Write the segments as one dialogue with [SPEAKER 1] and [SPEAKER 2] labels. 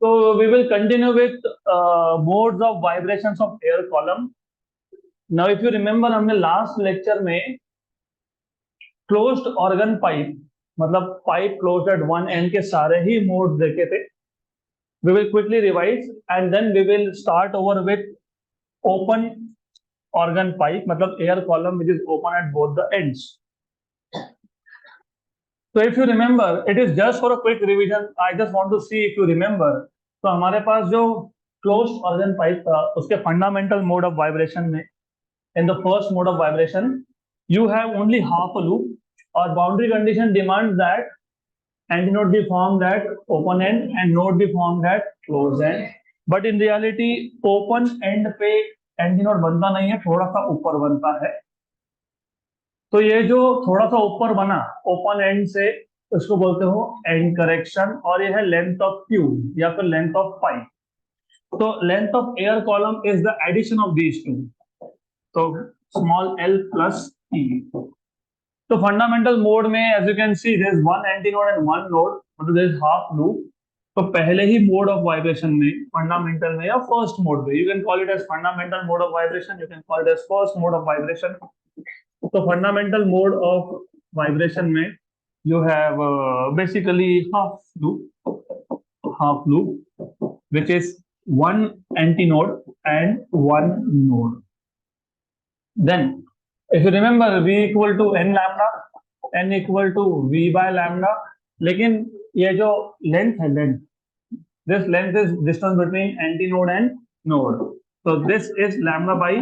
[SPEAKER 1] So we will continue with modes of vibrations of air column. Now if you remember हमने last lecture में closed organ pipe मतलब pipe closed at one end के सारे ही modes देखे थे. We will quickly revise and then we will start over with open organ pipe मतलब air column which is open at both the ends. So if you remember, it is just for a quick revision. I just want to see if you remember. तो हमारे पास जो closed organ pipe था, उसके fundamental mode of vibration में, in the first mode of vibration, you have only half a loop. Or boundary condition demands that antinode be formed at open end and node be formed at closed end. But in reality, open end पे antinode बनता नहीं है, थोड़ा सा ऊपर बनता है. तो ये जो थोड़ा सा ऊपर बना ओपन एंड से उसको बोलते हो एंड करेक्शन और ये है लेंथ ऑफ ट्यूब या फिर लेंथ ऑफ पाइप. तो length of air column is the addition of these two. तो स्मॉल एल प्लस ई. तो फंडामेंटल मोड में as you can see there is one antinode and one node मतलब there is half loop. तो पहले ही mode of vibration में fundamental में या फर्स्ट मोड में you can call it as fundamental mode of vibration, you can call it as first mode of vibration. तो fundamental mode of vibration में you have basically half loop which is one antinode and one node. Then if you remember v equal to n lambda, n equal to v by lambda. लेकिन ये जो length है this length is distance between antinode and node. So this is lambda by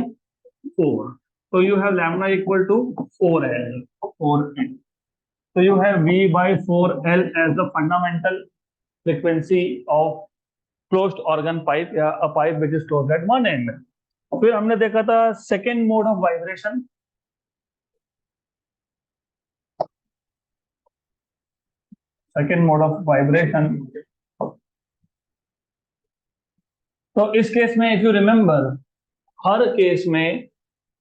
[SPEAKER 1] 4. So you have lambda equal to 4L. So you have V by 4L as the fundamental frequency of closed organ pipe या a pipe which is closed at one end. फिर हमने देखा था second mode of vibration. Second mode of vibration. तो इस case में if you remember, her case में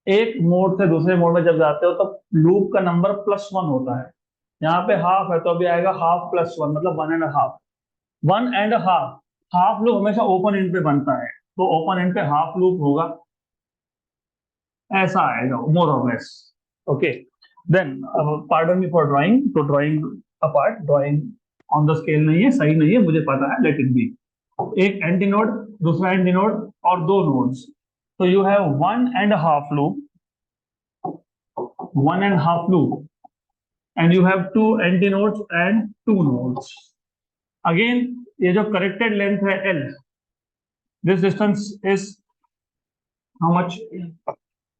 [SPEAKER 1] एक मोड से दूसरे मोड में जब जाते हो तो लूप का नंबर +1 होता है. यहाँ पे हाफ है तो अभी आएगा हाफ +1 मतलब 1.5. 1.5 हाफ लूप हमेशा ओपन एंड पे बनता है तो ओपन एंड पे हाफ लूप होगा, ऐसा आएगा मोर और less. Okay then pardon me for drawing. तो drawing apart, drawing on the scale नहीं है, सही नहीं है, मुझे पता है, लेट इट बी. एक एंटीनोड दूसरा एंटीनोड और दो nodes. So you have 1.5 loop, 1.5 loop, and you have two antinodes and two nodes. Again, ये जो corrected length है L, this distance is how much?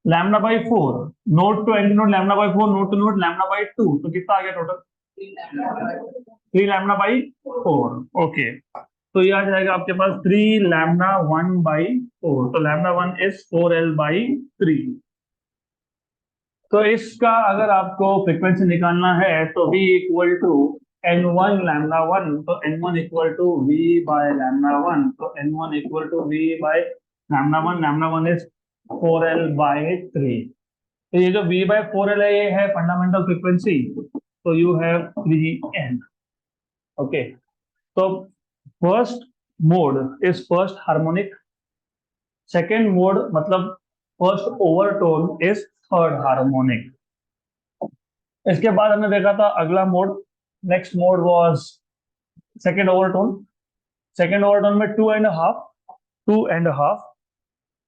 [SPEAKER 1] Lambda by 4. Node to antinode lambda by 4, node to node lambda by 2. तो कितना आ गया total? 3 lambda by 4. Okay. तो ये आ जाएगा आपके पास 3 lambda 1 by 4. तो lambda 1 is 4L by 3. तो इसका अगर आपको फ्रीक्वेंसी निकालना है तो V equal to N1 lambda 1. तो N1 equal to V by lambda 1. तो N1 equal to V by lambda 1. lambda 1 is 4L by 3. तो ये जो V by 4L है ये है फंडामेंटल फ्रीक्वेंसी. तो यू हैव 3N. ओके तो first mode is first harmonic. Second mode मतलब first overtone is third harmonic. इसके बाद हमने देखा था अगला mode, next mode was second overtone. Second overtone में 2.5.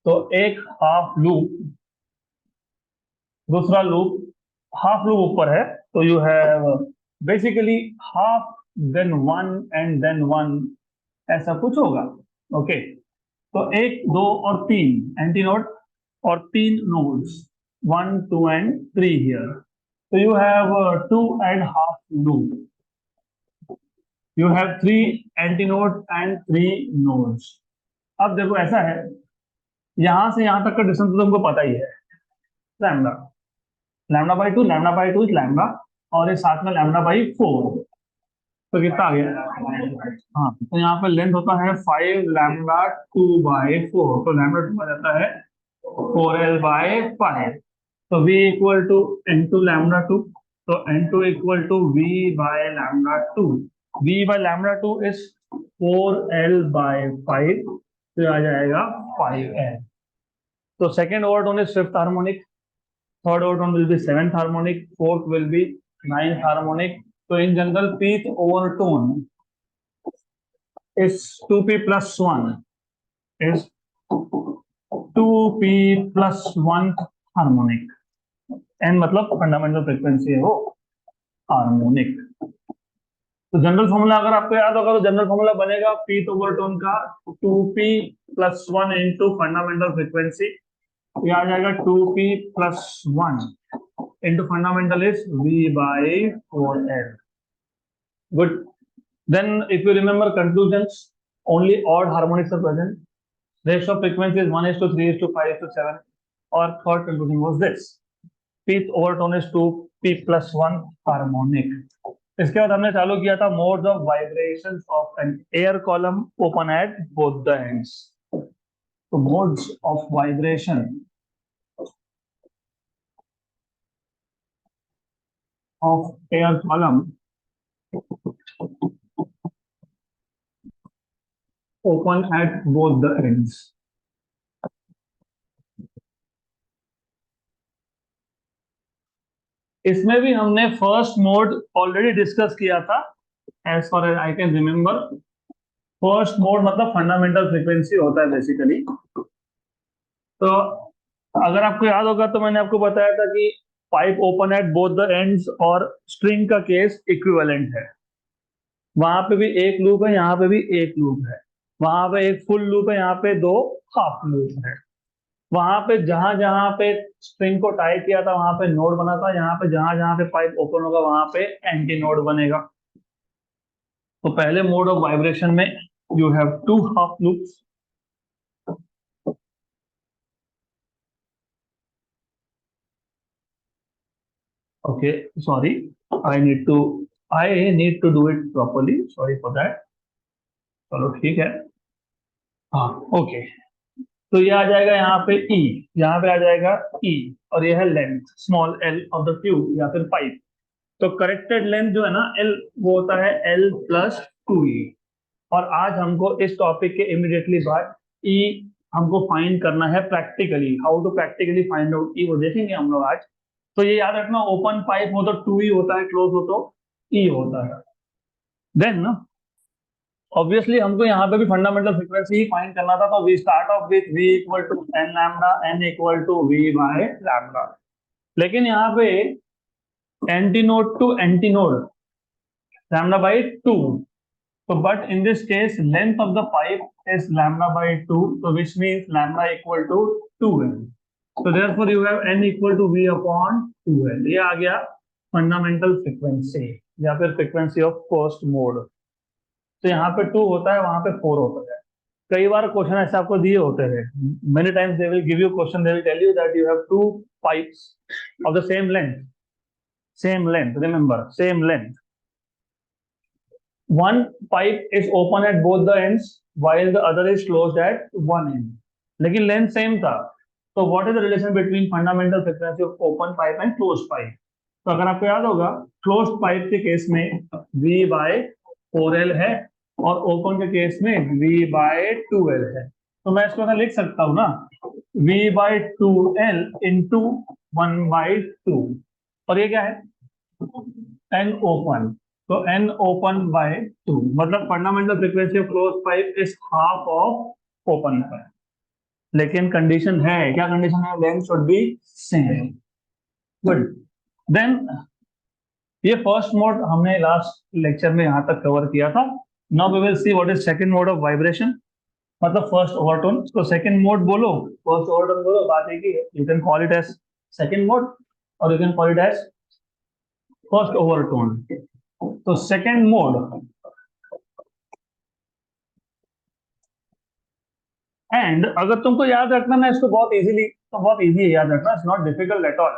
[SPEAKER 1] तो एक हाफ लूप, दूसरा लूप, हाफ लूप ऊपर है तो you have basically half then 1 and then 1 ऐसा कुछ होगा. ओके तो 1 2 और 3 एंटीनोड और 3 नोड्स 1 2 and 3 हियर. तो you have 2.5 loop. You have 3 antinode and 3 nodes. अब देखो ऐसा है, यहां से यहां तक का डिस्टेंस तो तुमको पता ही है, लैम्डा बाई 2 इज लैम्डा और ये साथ में लैम्डा बाई 4. तो कितना आ गया? हाँ तो यहाँ पे लेंथ होता है 5 lambda 2 by 4. तो lambda 2 आ जाता है 4L by 5. तो V equal to N2 lambda 2. तो N2 equal to V by lambda 2. V by lambda 2 is 4L/5, तो ये आ जाएगा 5L. तो second overtone is fifth harmonic, third overtone will be seventh harmonic, fourth will be ninth harmonic. तो in general pth overtone is 2p plus 1 is 2p plus 1 harmonic. n मतलब fundamental frequency है वो harmonic. तो general formula अगर आपको याद होगा तो जनरल फॉर्मूला बनेगा pth ओवरटोन का 2p plus 1 into fundamental frequency. ये आ जाएगा 2p plus 1 into fundamental is V by 4L. Good. Then if you remember conclusions, only odd harmonics are present. Ratio of frequency is 1:3:5:7. Our third conclusion was this. Pth overtone is 2p plus 1 harmonic. इसके बाद हमने चालू किया था modes of vibrations of an air column open at both the ends. So modes of vibration of air column open at both the ends. इसमें भी हमने first mode already discuss किया था. As far as I can remember, first mode मतलब fundamental frequency होता है basically. तो अगर आपको याद होगा तो मैंने आपको बताया था कि pipe open at both the ends और स्ट्रिंग का केस इक्विवेलेंट है. वहां पे भी एक लूप है, यहाँ पे भी एक लूप है. वहां पे एक फुल लूप है, यहाँ पे दो हाफ लूप है. वहां पे जहां जहां पे स्ट्रिंग को टाई किया था वहां पे नोड बना था. यहाँ पे जहां जहां पे पाइप ओपन होगा वहां पे एंटी नोड बनेगा. तो पहले मोड ऑफ वाइब्रेशन में you have two half loops. Okay, sorry, I need to do it properly. Sorry for that. चलो ठीक है. हाँ, ओके. तो ये आ जाएगा यहाँ पे E, यहाँ पे आ जाएगा E, और ये है length small l of the tube या फिर पाइप. तो करेक्टेड लेंथ जो है ना L, वो होता है L plus 2E. और आज हमको इस टॉपिक के इमीडिएटली बाद E हमको फाइंड करना है practically. How to practically find out E वो देखेंगे हम लोग आज. तो ये याद रखना, ओपन पाइप हो तो 2E होता है, क्लोज हो तो E होता है. देन ऑब्वियसली हमको यहाँ पे भी फंडामेंटल फ्रीक्वेंसी ही फाइंड करना था. तो we start off with V equal to n lambda, n equal to V by lambda. लेकिन यहाँ पे anti node to anti node lambda by 2. So, but in this case, length of the pipe is lambda by 2, so which means lambda equal to 2L. So, therefore, you have n equal to V upon 2L. ये आ गया fundamental frequency या फिर frequency of first mode. तो यहाँ पे 2 होता है, वहां पे 4 होता है. कई बार क्वेश्चन ऐसे आपको दिए होते हैं. Many times they will give you question, they will tell you that you have two pipes of the same length. Remember, same length. One pipe is open at both the ends while the other is closed at one end. लेकिन length same था. तो what is the relation between fundamental frequency of open pipe and closed pipe? तो अगर आपको याद होगा, closed pipe के case में V बाय 4L है और ओपन के केस में V बाय 2L है. तो मैं इसको लिख सकता हूँ ना, V bye 2L into 1 bye 2. और ये क्या है? N open. तो n ओपन बाय 2 मतलब fundamental frequency of close pipe is half of open pipe. लेकिन कंडीशन है, क्या कंडीशन है? Length should be same. Good. Then ये फर्स्ट मोड हमने लास्ट लेक्चर में यहां तक कवर किया था. Now we will see what is second mode of vibration, मतलब फर्स्ट ओवरटोन. तो सेकंड मोड बोलो, फर्स्ट ओवरटोन बोलो, बात एक ही है. You can call it as second mode और you can call it as first overtone. तो सेकेंड मोड एंड अगर तुमको याद रखना ना इसको बहुत इजीली, तो बहुत इजी है याद रखना. It's not difficult at all.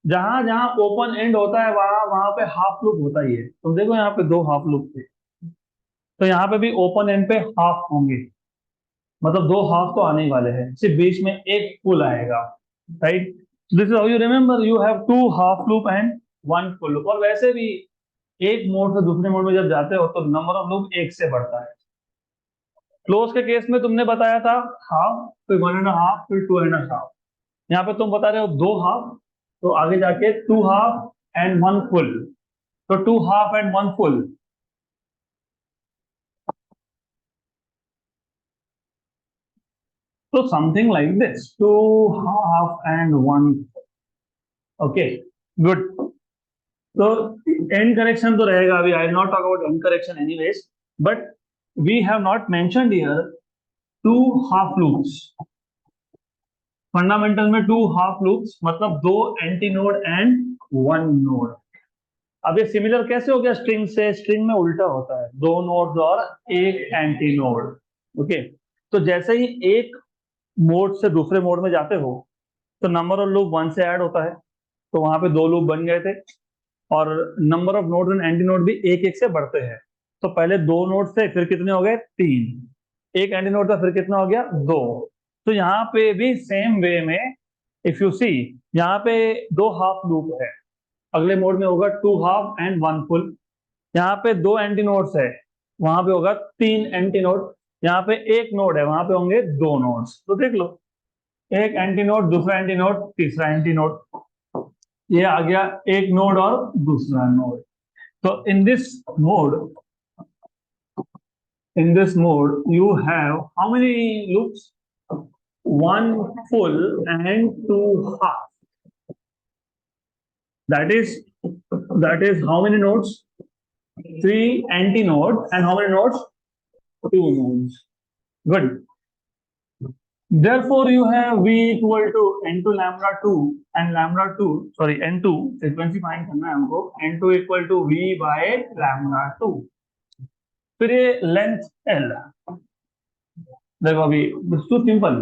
[SPEAKER 1] जहां जहां ओपन एंड होता है वहां वहां पे हाफ लूप होता ही है. तुम देखो यहाँ पे 2 हाफ लूप थे, तो यहाँ पे भी ओपन एंड पे हाफ होंगे. मतलब 2 हाफ तो आने वाले हैं, सिर्फ बीच में एक फुल आएगा. Right? This is how you remember. You have 2 half loop and 1 full loop. और वैसे भी एक मोड से दूसरे मोड में जब जाते हो तो नंबर ऑफ लूप एक से बढ़ता है। क्लोज के केस में तुमने बताया था हाफ, फिर 1.5, फिर 2.5। यहाँ पे तुम बता रहे हो 2 हाफ, तो आगे जाके 2 हाफ एंड 1 फुल, तो 2 हाफ एंड 1 फुल। तो something like this, 2 half and 1। Okay, good. तो एंड करेक्शन तो रहेगा, अभी I not talk about end correction anyways, but we have not mentioned here 2 half loops. Fundamental में 2 half loops मतलब 2 anti node and 1 node. अब ये similar कैसे हो गया स्ट्रिंग से? स्ट्रिंग में उल्टा होता है, 2 नोड्स और एक एंटी नोड। ओके, तो जैसे ही एक मोड से दूसरे मोड में जाते हो तो नंबर ऑफ लूप 1 से ऐड होता है, तो वहां पे 2 लूप बन गए थे। और number of node and anti node भी एक एक से बढ़ते हैं। तो पहले 2 नोड थे, फिर कितने हो गए? 3। एक एंटी नोड था, फिर कितना हो गया? 2। तो यहाँ पे भी सेम वे में इफ यू सी, यहाँ पे 2 हाफ लूप है, अगले मोड में होगा 2 हाफ एंड 1 फुल। यहाँ पे 2 एंटी नोड्स है, वहां पे होगा 3 एंटी नोड। यहाँ पे एक नोड है, वहां पे होंगे 2 नोड्स। तो देख लो, एक एंटी नोड, दूसरा एंटी नोड, तीसरा एंटी नोड, ये आ गया एक नोड और दूसरा नोड। तो in this mode you have how many loops? 1 full and 2 half. That is how many nodes? 3 anti-nodes. And how many nodes? 2 nodes. Good. Therefore, you have V equal to n2 lambda 2 and lambda 2, sorry, n2 frequency find करना है हमको, n2 equal to V by lambda 2। फिर ये length L, देखो अभी too simple,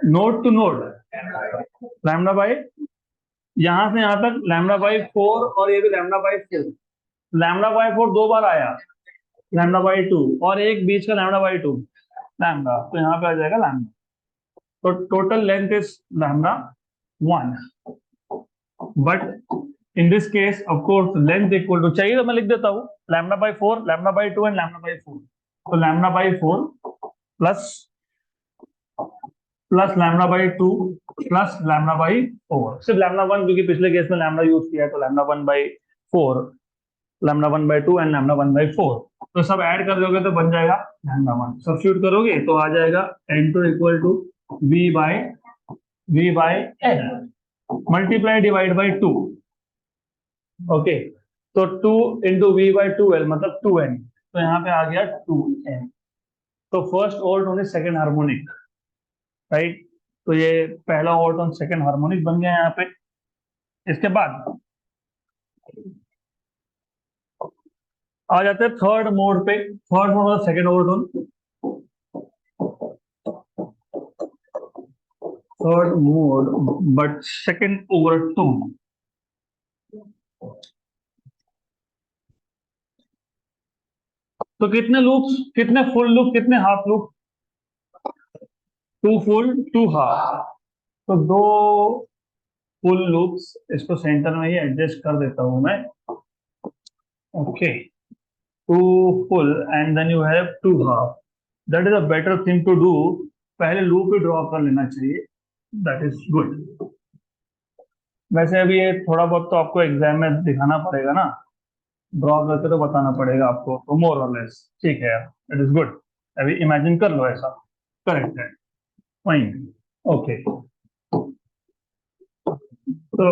[SPEAKER 1] node to node lambda by, यहां से यहां तक लैम्डा बाई 4, और ये भी लैम्डा बाई 4। लैम्डा बाई 4 2 बार आया, लैम्डा बाई 2, और एक बीच का लैम्डा बाई 2 लैम्डा, तो यहाँ पे आ जाएगा लैम्डा। तो total length is lambda 1। But in this case of course length equal to, चाहिए तो मैं लिख देता हूँ lambda by 4, lambda by 2 and lambda by 4। तो lambda by 4 plus lambda by 2 plus lambda by 4, सिर्फ लैम्डा 1 क्योंकि पिछले केस में लैम्डा यूज किया है, तो lambda 1 by 4, lambda 1 by 2 and lambda 1 by 4। तो सब ऐड कर दोगे तो बन जाएगा लैम्डा 1। सब्स्टिट्यूट करोगे तो आ जाएगा n2 equal to v by n multiply divide by 2। Okay, तो 2 इंटू वी बाई 2l मतलब 2n, तो यहाँ पे आ गया 2n। तो first overtone is second harmonic, right? तो ये पहला ओवरटोन सेकेंड हार्मोनिक बन गया यहाँ पे। इसके बाद आ जाते हैं थर्ड मोड पे। थर्ड मोड मतलब second overtone, third mode but second overtone. तो कितने लूप्स, कितने फुल लूप, कितने हाफ लूप? 2 फुल 2 हाफ, तो 2 फुल लूप्स, इसको सेंटर में ही एडजस्ट कर देता हूं मैं। Okay, 2 full and then you have 2 half. That is a better thing to do, पहले लूप ही ड्रॉ कर लेना चाहिए, दैट इज गुड। वैसे अभी ये थोड़ा बहुत तो आपको एग्जाम में दिखाना पड़ेगा ना, ड्रॉ करके तो बताना पड़ेगा आपको, तो मोर और लेस ठीक है यार, इट इज गुड। अभी इमेजिन कर लो ऐसा, करेक्ट है, फाइन, ओके। तो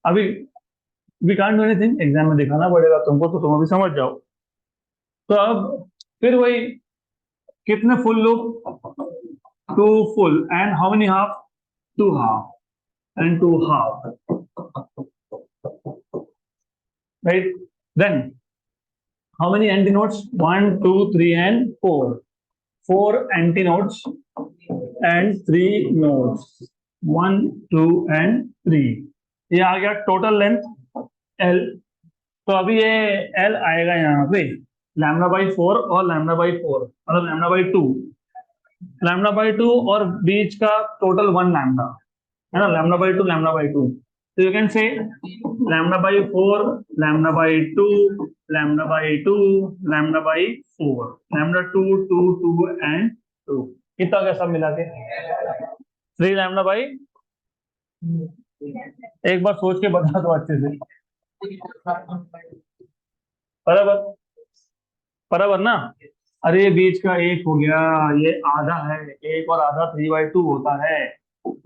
[SPEAKER 1] अभी we can't do anything, exam में दिखाना पड़ेगा तुमको, तो तुम अभी समझ जाओ। तो अब फिर वही, कितने full loop? 2 full and how many half? 2 half and 2 half, right? Then how many antinodes? 1 2 3 and 4, 4 antinodes and 3 nodes, 1 2 and 3। ये आ गया टोटल लेंथ L। तो अभी ये L आएगा यहाँ पे लैम्डा बाई 4 और लैम्डा बाई 4 मतलब लैम्डा बाई 2, लैम्डा बाई 2 और बीच का टोटल 1 लैम्डा है ना, lambda by 2 lambda by 2। So you can say lambda by 4, lambda by 2, lambda by 2, lambda by 4, lambda 2, 2, 2 and 2. कितना क्या सब मिला के 3 लैम्डा बाई, एक बार सोच के बता दो अच्छे से, बराबर बराबर ना। अरे ये बीच का एक हो गया, ये आधा है, एक और आधा 3/2 होता है।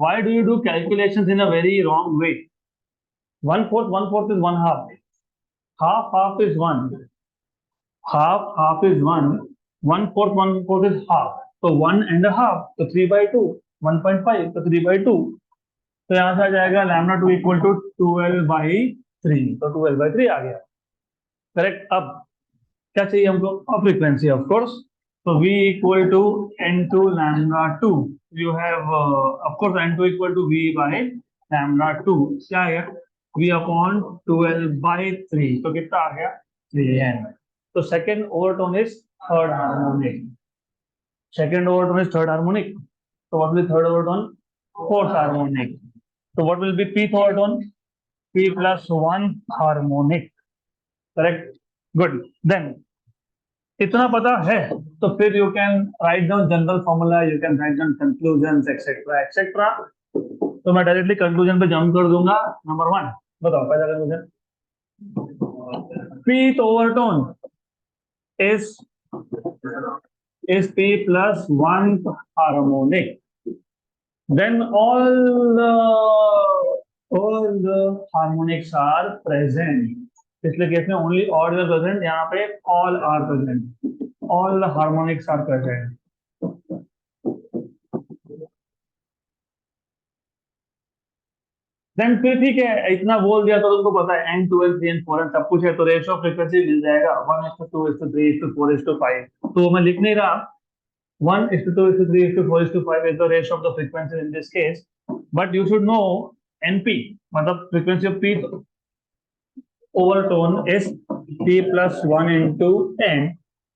[SPEAKER 1] Why do you do calculation in a very wrong way? 1/4 is 1/2, half is 1, half is 1, 1/4 is half, तो 1.5, तो 3/2, 1.5 तो 3/2, तो यहां से आ जाएगा लैम्डा 2 इक्वल टू 12/3, तो 12/3 आ गया करेक्ट। अब क्या चाहिए हमको? फ्रीक्वेंसी ऑफ कोर्स, तो v equal to n2 lambda 2, you have of course n2 equal to v by lambda 2, क्या है v अपॉन 12/3, तो कितना आ गया 3n। तो second overtone is third harmonic, second overtone is third harmonic, तो what will third overtone? Fourth harmonic, तो what will be pth overtone? p plus 1 harmonic, correct, good. Then इतना पता है तो फिर you can write down general formula, you can write down conclusion etcetera etcetera. तो मैं directly conclusion पे jump कर दूंगा। नंबर 1 बताओ, पहला conclusion, pth overtone is p plus 1 harmonic, then all the harmonics are present। पिछले केस में only odd were present, यहाँ पे all are present, all the harmonics are present. Then फिर ठीक है, इतना बोल दिया तो तुमको पता है n 2 n 3 n 4 n सब कुछ है, तो रेशियो ऑफ फ्रीक्वेंसी मिल जाएगा 1:2:3:4:5। तो मैं लिख नहीं रहा 1:2:3:4:5 is the ratio of the frequency in this case, but you should know np, मतलब frequency of p overtone is p plus 1 into n,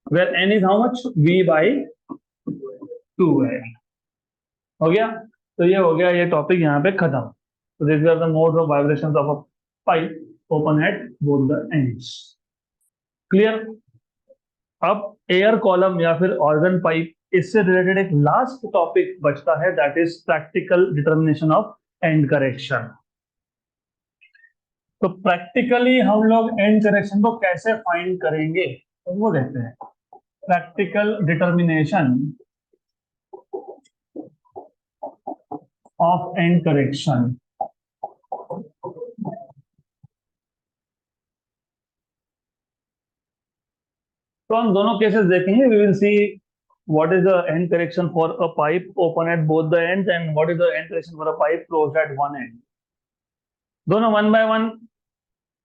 [SPEAKER 1] where n is how much? v by 2 है। हो गया, तो ये हो गया ये टॉपिक यहाँ पे खत्म। तो this are the modes of vibrations of a pipe open at both the ends, clear. अब एयर कॉलम या फिर ऑर्गन पाइप, इससे रिलेटेड एक लास्ट टॉपिक बचता है, that is practical determination of end correction. तो प्रैक्टिकली हम लोग एंड करेक्शन को कैसे फाइंड करेंगे, तो वो देखते हैं। Practical determination of end correction, तो हम दोनों केसेस देखेंगे। We will see what is the end correction for a pipe open at both the ends and what is the end correction for a pipe closed at one end। दोनों one by one,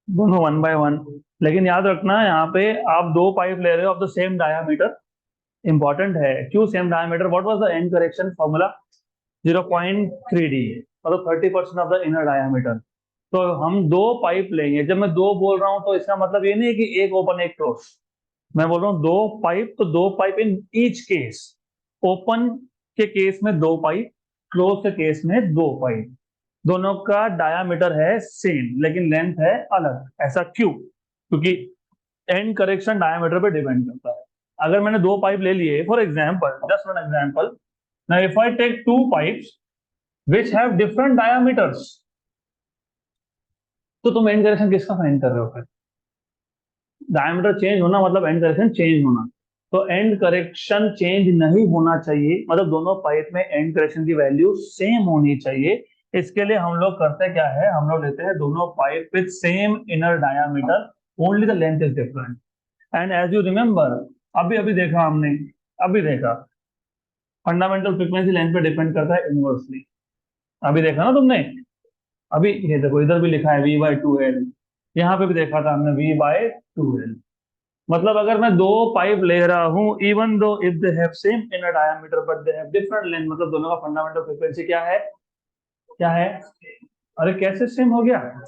[SPEAKER 1] दोनों one by one, लेकिन याद रखना यहाँ पे आप दो pipe ले रहे हो of the same diameter. Important है, क्यों same diameter? What was the end correction formula? 0.3d, मतलब 30% ऑफ द इनर डायामीटर। तो हम दो पाइप लेंगे, जब मैं दो बोल रहा हूं तो इसका मतलब ये नहीं है कि एक ओपन एक क्लोज, मैं बोल रहा हूं दो पाइप, तो दो pipe in each case. Open के केस में दो पाइप, क्लोज के केस में दो पाइप, दोनों का डायामीटर है सेम लेकिन लेंथ है अलग। ऐसा क्यों? क्योंकि एंड करेक्शन डायामीटर पे डिपेंड करता है। अगर मैंने दो पाइप ले लिए, for example, just one example, now if I take two pipes which have different diameters, तो तुम एंड करेक्शन किसका फाइंड कर रहे हो? फिर डायमीटर चेंज होना मतलब एंड करेक्शन चेंज होना, तो एंड करेक्शन चेंज नहीं होना चाहिए, मतलब दोनों पाइप में एंड करेक्शन की वैल्यू सेम होनी चाहिए। इसके लिए हम लोग करते क्या है, हम लोग लेते हैं दोनों pipe with same inner diameter, only the length is different. And as you remember, अभी अभी देखा हमने, अभी देखा फंडामेंटल फ्रीक्वेंसी लेंथ पे डिपेंड करता है इनवर्सली। अभी देखा ना तुमने, अभी ये देखो इधर भी लिखा है v/2l, यहाँ पे भी देखा था हमने v/2l। मतलब अगर मैं दो पाइप ले रहा हूं, even though if they have same inner diameter but they have different length, मतलब दोनों का फंडामेंटल फ्रीक्वेंसी क्या है? क्या है? अरे कैसे सेम हो गया?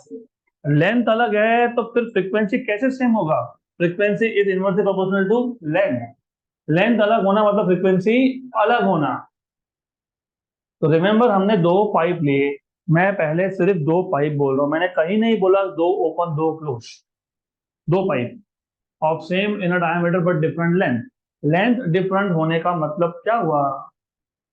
[SPEAKER 1] लेंथ अलग है तो फिर फ्रीक्वेंसी कैसे सेम होगा? Frequency is inversely proportional to length, length अलग होना मतलब फ्रीक्वेंसी अलग होना। तो रिमेंबर, हमने दो पाइप लिए, मैं पहले सिर्फ दो पाइप बोल रहा हूँ, मैंने कहीं नहीं बोला दो ओपन दो क्लोज, दो pipe of same inner diameter but different length. Length different होने का मतलब क्या हुआ,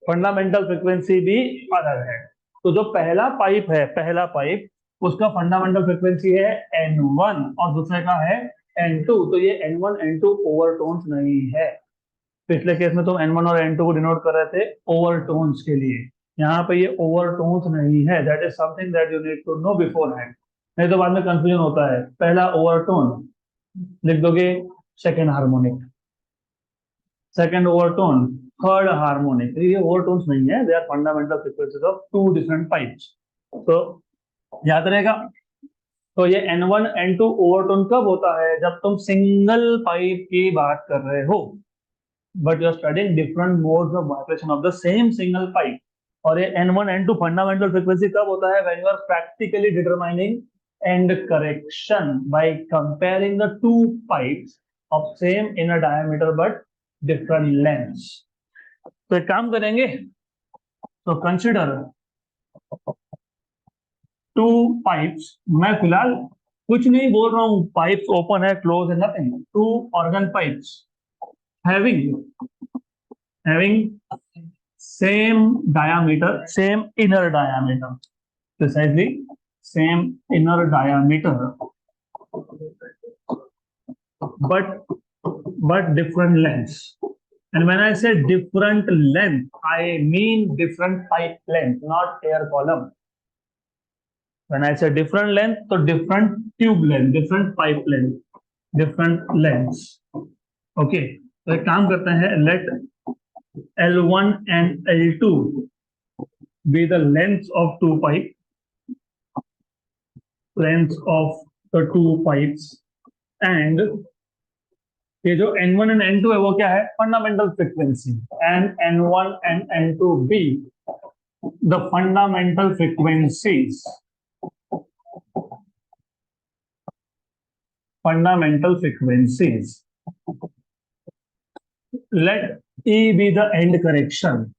[SPEAKER 1] फंडामेंटल फ्रीक्वेंसी भी अलग है। तो जो पहला पाइप है, पहला पाइप, उसका फंडामेंटल फ्रीक्वेंसी है N1 और दूसरे का है N2। तो ये N1 N2 ओवरटोन्स नहीं है। पिछले केस में तुम N1 और N2 को डिनोट कर रहे थे ओवरटोन्स के लिए, यहाँ पे ये ओवरटोन्स नहीं है। That is something that you need to know beforehand, नहीं तो बाद में कंफ्यूजन होता है। पहला ओवरटोन लिख दोगे second harmonic, second overtone third harmonic. ये ओवरटोन्स नहीं है, they are fundamental frequencies of two different pipes. तो याद रहेगा। तो ये N1 N2 ओवरटोन कब होता है, जब तुम सिंगल पाइप की बात कर रहे हो, but you are studying different modes of vibration of the same single pipe. और ये N1 N2 फंडामेंटल फ्रीक्वेंसी कब होता है, when you are practically determining end correction by comparing the two pipes of same inner diameter but different lengths. तो एक काम करेंगे, तो कंसिडर टू पाइप्स। मैं फिलहाल कुछ नहीं बोल रहा हूँ, पाइप्स ओपन है क्लोज है nothing. Two organ pipes having having same diameter, same inner diameter, precisely same inner diameter, but different lengths. And when I say different length, I mean different pipe length, not air column. When I say different length, so different tube length, different pipe length, different lengths. Okay, तो एक काम करते हैं, let L1 and L2 be the lengths of two pipe, lengths of the two pipes, and ये जो N1 and N2 है वो क्या है, fundamental frequency. And N1 and N2 be the fundamental frequencies, fundamental frequencies. Let E be the end correction.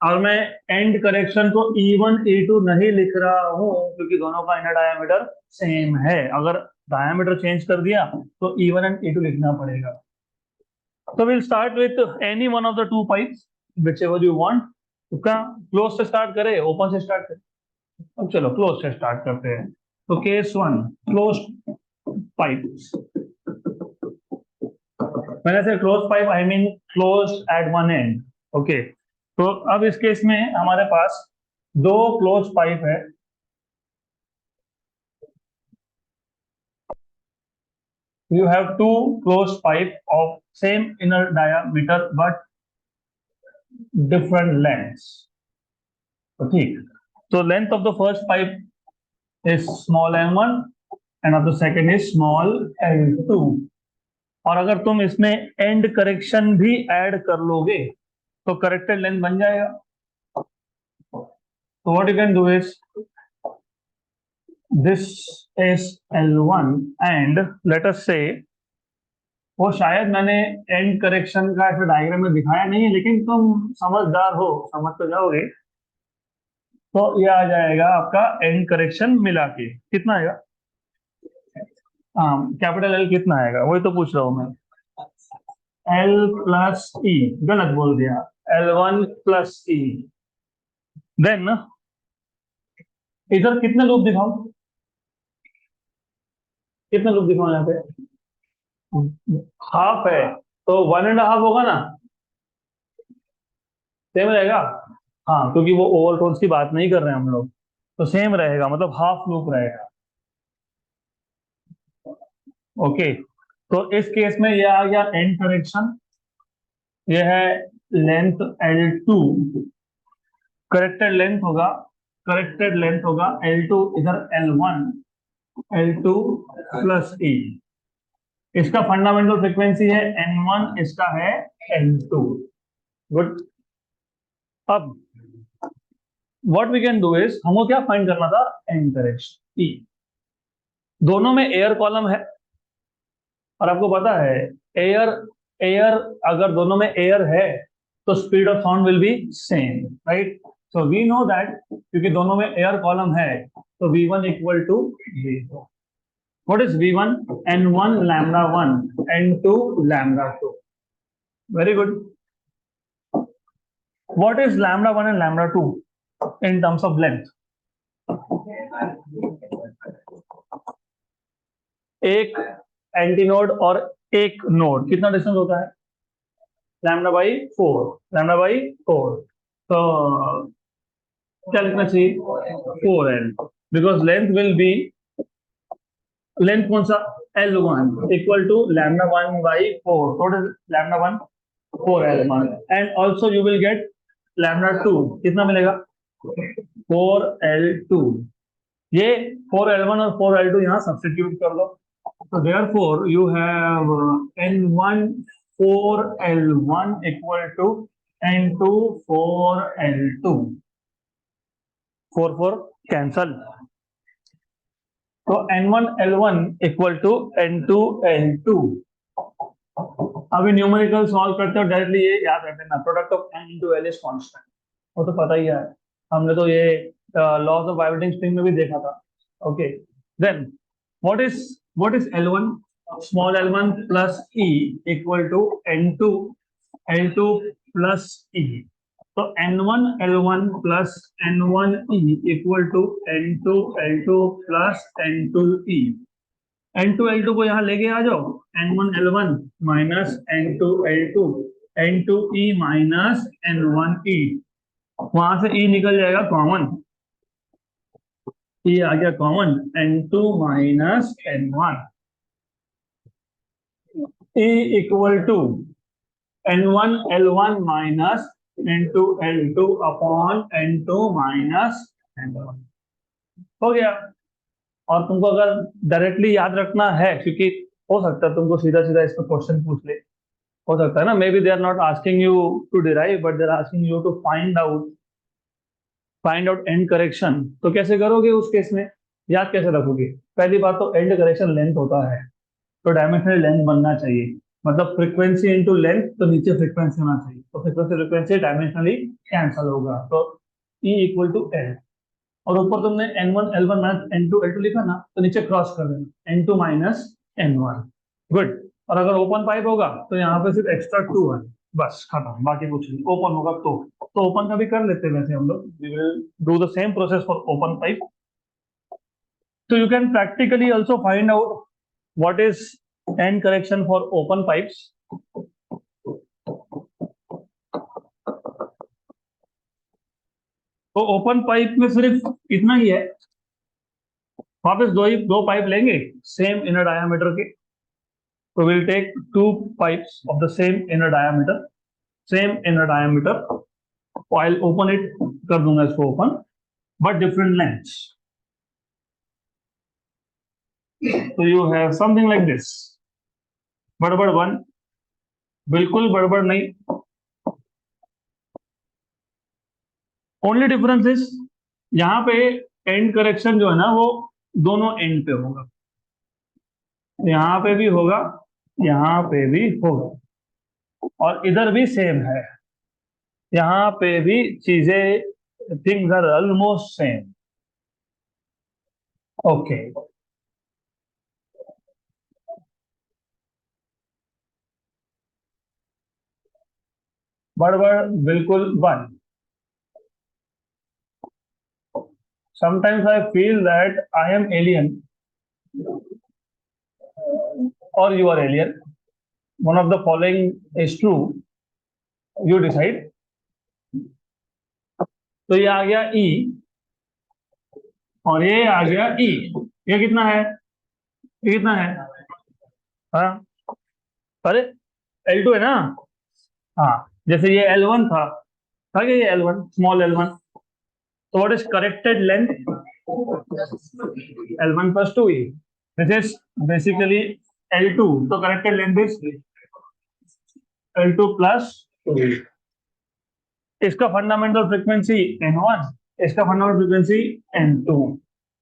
[SPEAKER 1] और मैं and correction को E1 E2 नहीं लिख रहा हूं, क्योंकि दोनों का इनर डायमीटर सेम है। अगर डायमीटर चेंज कर दिया तो E1 एंड E2 लिखना पड़ेगा। So we'll start with any one of the two pipes, whichever you want. उसका क्लोज से स्टार्ट करें, ओपन से स्टार्ट करें? अब चलो क्लोज से स्टार्ट करते हैं। तो केस वन, क्लोज पाइप्स। मैंने से close pipe I mean close eight one and. Okay, तो अब इस केस में हमारे पास दो क्लोज पाइप है। You have two closed pipe of same inner diameter but different lengths. Okay, so length of the first pipe is small m1 and of the second is small l2। और अगर तुम इसमें and correction भी add कर लोगे तो corrected length बन जाएगा। तो what you can do is, this is L1 and let us से, वो शायद मैंने एंड करेक्शन का ऐसे डायग्राम में दिखाया नहीं है, लेकिन तुम समझदार हो, समझ तो जाओगे। तो ये आ जाएगा आपका एंड करेक्शन मिला के कितना आएगा, हाँ कैपिटल एल कितना आएगा वही तो पूछ रहा हूं मैं। एल प्लस ई, गलत बोल दिया, L1 प्लस ई। देन इधर कितने लूप दिखाऊं, कितने लूप दिखाऊं यहाँ पे, हाफ है तो 1.5 होगा ना, सेम रहेगा। हाँ, क्योंकि वो ओवरटोन्स की बात नहीं कर रहे हैं हम लोग, तो सेम रहेगा, मतलब हाफ लूप रहेगा। ओके, तो इस केस में ये आ गया एंड करेक्शन। ये है लेंथ L2, करेक्टेड लेंथ होगा, करेक्टेड लेंथ होगा L2, इधर L1, L2 प्लस ई। इसका फंडामेंटल फ्रीक्वेंसी है N1, इसका है N2। गुड। अब what we can do is, हमको क्या फाइंड करना था, एंड करेक्शन ई। दोनों में एयर कॉलम है और आपको पता है एयर, एयर अगर दोनों में एयर है तो speed of sound will be same, right? So we know that क्योंकि दोनों में एयर कॉलम है, तो V1 equal to V2. What is V1? N1 lambda 1, N2 lambda 2. Very good. What is lambda 1 and lambda 2 in terms of length? एक antinode और एक node कितना distance होता है? Lambda by 4. Lambda by 4. तो क्या लिखना चाहिए? 4L. Because length will be, length कौन सा? L1 equal to lambda 1 by 4. What is lambda 1? 4L1. And also you will get lambda 2. कितना मिलेगा? 4L2. ये 4L1 और 4L2 यहाँ सब्स्टिट्यूट कर दो. So therefore you have N1 4L1 equal to N2 4L2. 4 cancel. तो N1 L1 equal to N2 L2. अभी numerical solve करते हो डायरेक्टली ये याद रख लेना, product of N into L is constant. वो तो पता ही है, हमने तो ये लॉज ऑफ वाइब्रेटिंग स्प्रिंग में भी देखा था. Okay, then what is L1? Small L1 plus E equal to N2 L2 plus E. So N1 L1 plus N1 E equal to N2 L2 plus N2 E. N2 L2 को यहाँ लेके आ जाओ. N1 L1 minus N2 L2, N2 E minus N1 E. वहां से E निकल जाएगा common. ये आ गया common. N2 minus N1. E equal to N1 L1 minus N2 L2 upon N2 minus N1. हो गया. और तुमको अगर डायरेक्टली याद रखना है, क्योंकि हो सकता है तुमको सीधा सीधा इस पर क्वेश्चन पूछ ले, हो सकता है ना, maybe they are not asking you to derive but they are asking you to find out end correction. तो कैसे करोगे उस केस में? याद कैसे रखोगे? पहली बात तो एंड करेक्शन लेंथ होता है, तो डायमेंशनल लेंथ बनना चाहिए. मतलब फ्रीक्वेंसी इनटू लेंथ, तो नीचे फ्रीक्वेंसी होना चाहिए, तो फ्रीक्वेंसी डायमेंशनली कैंसल होगा. तो E इक्वल टू L. और ऊपर तुमने N1 L1 minus N2 L2 लिखा ना, तो नीचे क्रॉस कर देना N2 माइनस N1. गुड. और अगर ओपन पाइप होगा तो यहाँ पे सिर्फ एक्स्ट्रा 2 है, बस खत्म, बाकी कुछ नहीं. ओपन होगा तो ओपन का भी कर लेते हैं वैसे हम लोग. We will do the same process for open pipe. So you can practically also find out what is end correction for open pipes. तो ओपन पाइप में सिर्फ इतना ही है. वापस दो पाइप लेंगे सेम इनर डायामीटर के. तो will take 2 pipes of the same inner diameter. I'll open it, कर दूंगा इसको open, but different lengths. So you have something like this. बड़बड़ 1, बिल्कुल बड़बड़ नहीं. ओनली डिफरेंस इज यहाँ पे एंड करेक्शन जो है ना वो दोनों एंड पे होगा. यहाँ पे भी होगा, यहाँ पे भी होगा, और इधर भी सेम है. यहाँ पे भी चीजें, things are almost same. Okay. बड़बड़ बिल्कुल 1. Sometimes I feel that I am alien or you are alien. One of the following is true. You decide. तो ये आ गया E और ये आ गया E. ये कितना है? ये कितना है? हाँ, अरे L2 है ना. हाँ, जैसे ये L1 था क्या? ये L1 small L1. So what is corrected length? L1 plus 2E. This is basically L2. So corrected length is L2 plus 2E. इसका फंडामेंटल फ्रीक्वेंसी N1, इसका फंडामेंटल फ्रीक्वेंसी N2.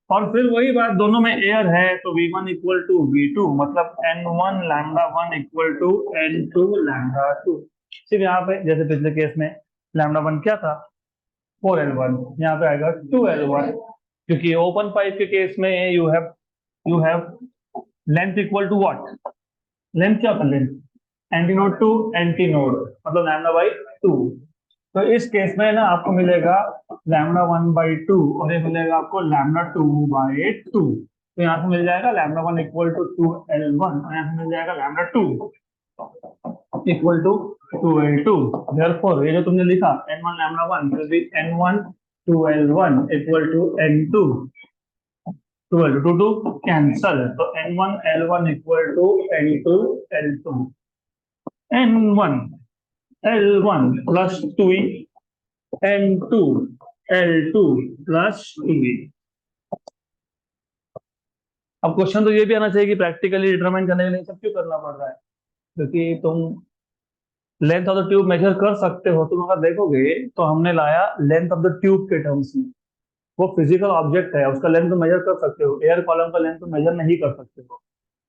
[SPEAKER 1] और फिर वही बात, दोनों में एयर है तो V1 इक्वल टू V2, मतलब N1 lambda 1 equal to N2 lambda 2. सिर्फ यहाँ पे जैसे पिछले केस में लैम्डा वन क्या था, 4L1, यहाँ पे आएगा 2L1, क्योंकि ओपन पाइप के केस में you have length equal to what, length क्या होता है, length anti node to anti node, मतलब लैम्डा बाई 2। तो इस केस में ना आपको मिलेगा लैम्डा वन बाई टू, और ये मिलेगा आपको लैम्डा टू बाई टू। तो यहाँ से मिल जाएगा lambda one equal to 2L1, और यहाँ से मिल जाएगा lambda two equal to 2L2। Therefore ये जो तुमने लिखा N1 lambda one will be N1 2L1 equal to N2 2L2, two cancel, तो N1 L1 equal to N2 L2, N1 L1 plus 2E, N2 L2 plus 2E। अब question तो ये भी आना चाहिए कि प्रैक्टिकली डिटरमाइन करने के लिए सब क्यों करना पड़ रहा है, क्योंकि तुम length of the tube measure कर सकते हो। तुम अगर देखोगे तो हमने लाया लेंथ ऑफ द ट्यूब के टर्म्स में, वो फिजिकल ऑब्जेक्ट है, उसका लेंथ तुम मेजर कर सकते हो, एयर कॉलम का लेंथ तुम मेजर नहीं कर सकते हो।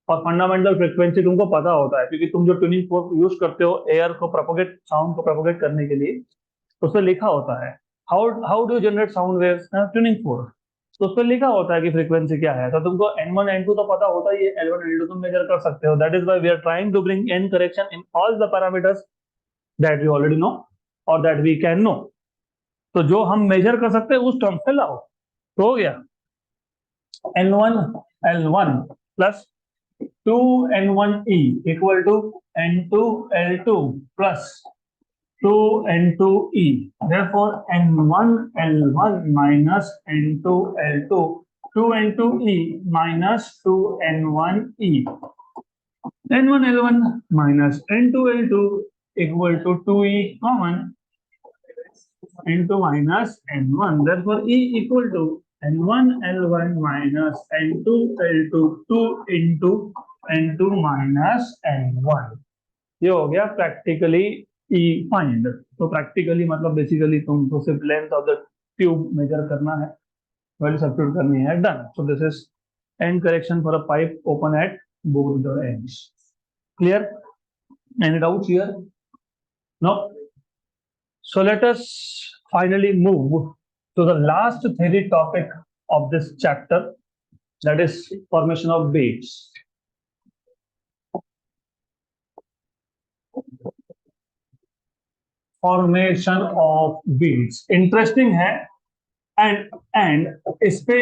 [SPEAKER 1] और फंडामेंटल फ्रीक्वेंसी तुमको पता होता है, क्योंकि तुम जो ट्यूनिंग फोर्क यूज करते हो एयर को प्रोपोगेट, साउंड को प्रोपोगेट करने के लिए, उसमें लिखा होता है how how do generate sound waves, tuning fork, तो उसमें लिखा होता है कि फ्रीक्वेंसी क्या है। तो तुमको N1 N2 तो पता होता ही है, L1 L2 तुम मेजर कर सकते हो। That is why we are trying to bring in correction in all the parameters that we already know और दैट वी कैन नो। तो जो हम मेजर कर सकते हैं उस टर्म पे लाओ, तो हो गया N1 L1 plus 2N1E equal to N2 L2 plus 2N2E। Therefore N1 L1 minus N2 L2, 2N2E minus 2N1E, N1 L1 minus N2 L2 equal to 2E common, N2 minus N1, therefore E equal to N1 L1 minus N2 L2 2 into N2 minus N1। ये हो गया practically E find. तो practically मतलब basically तुमको सिर्फ length of the tube measure करना है, value substitute करनी है, done. So this is end correction for a pipe open at both the ends. Clear? Any doubts here? No? So let us finally move to the last theory topic of this chapter, that is formation of beads. Formation of beads interesting है, and इस पे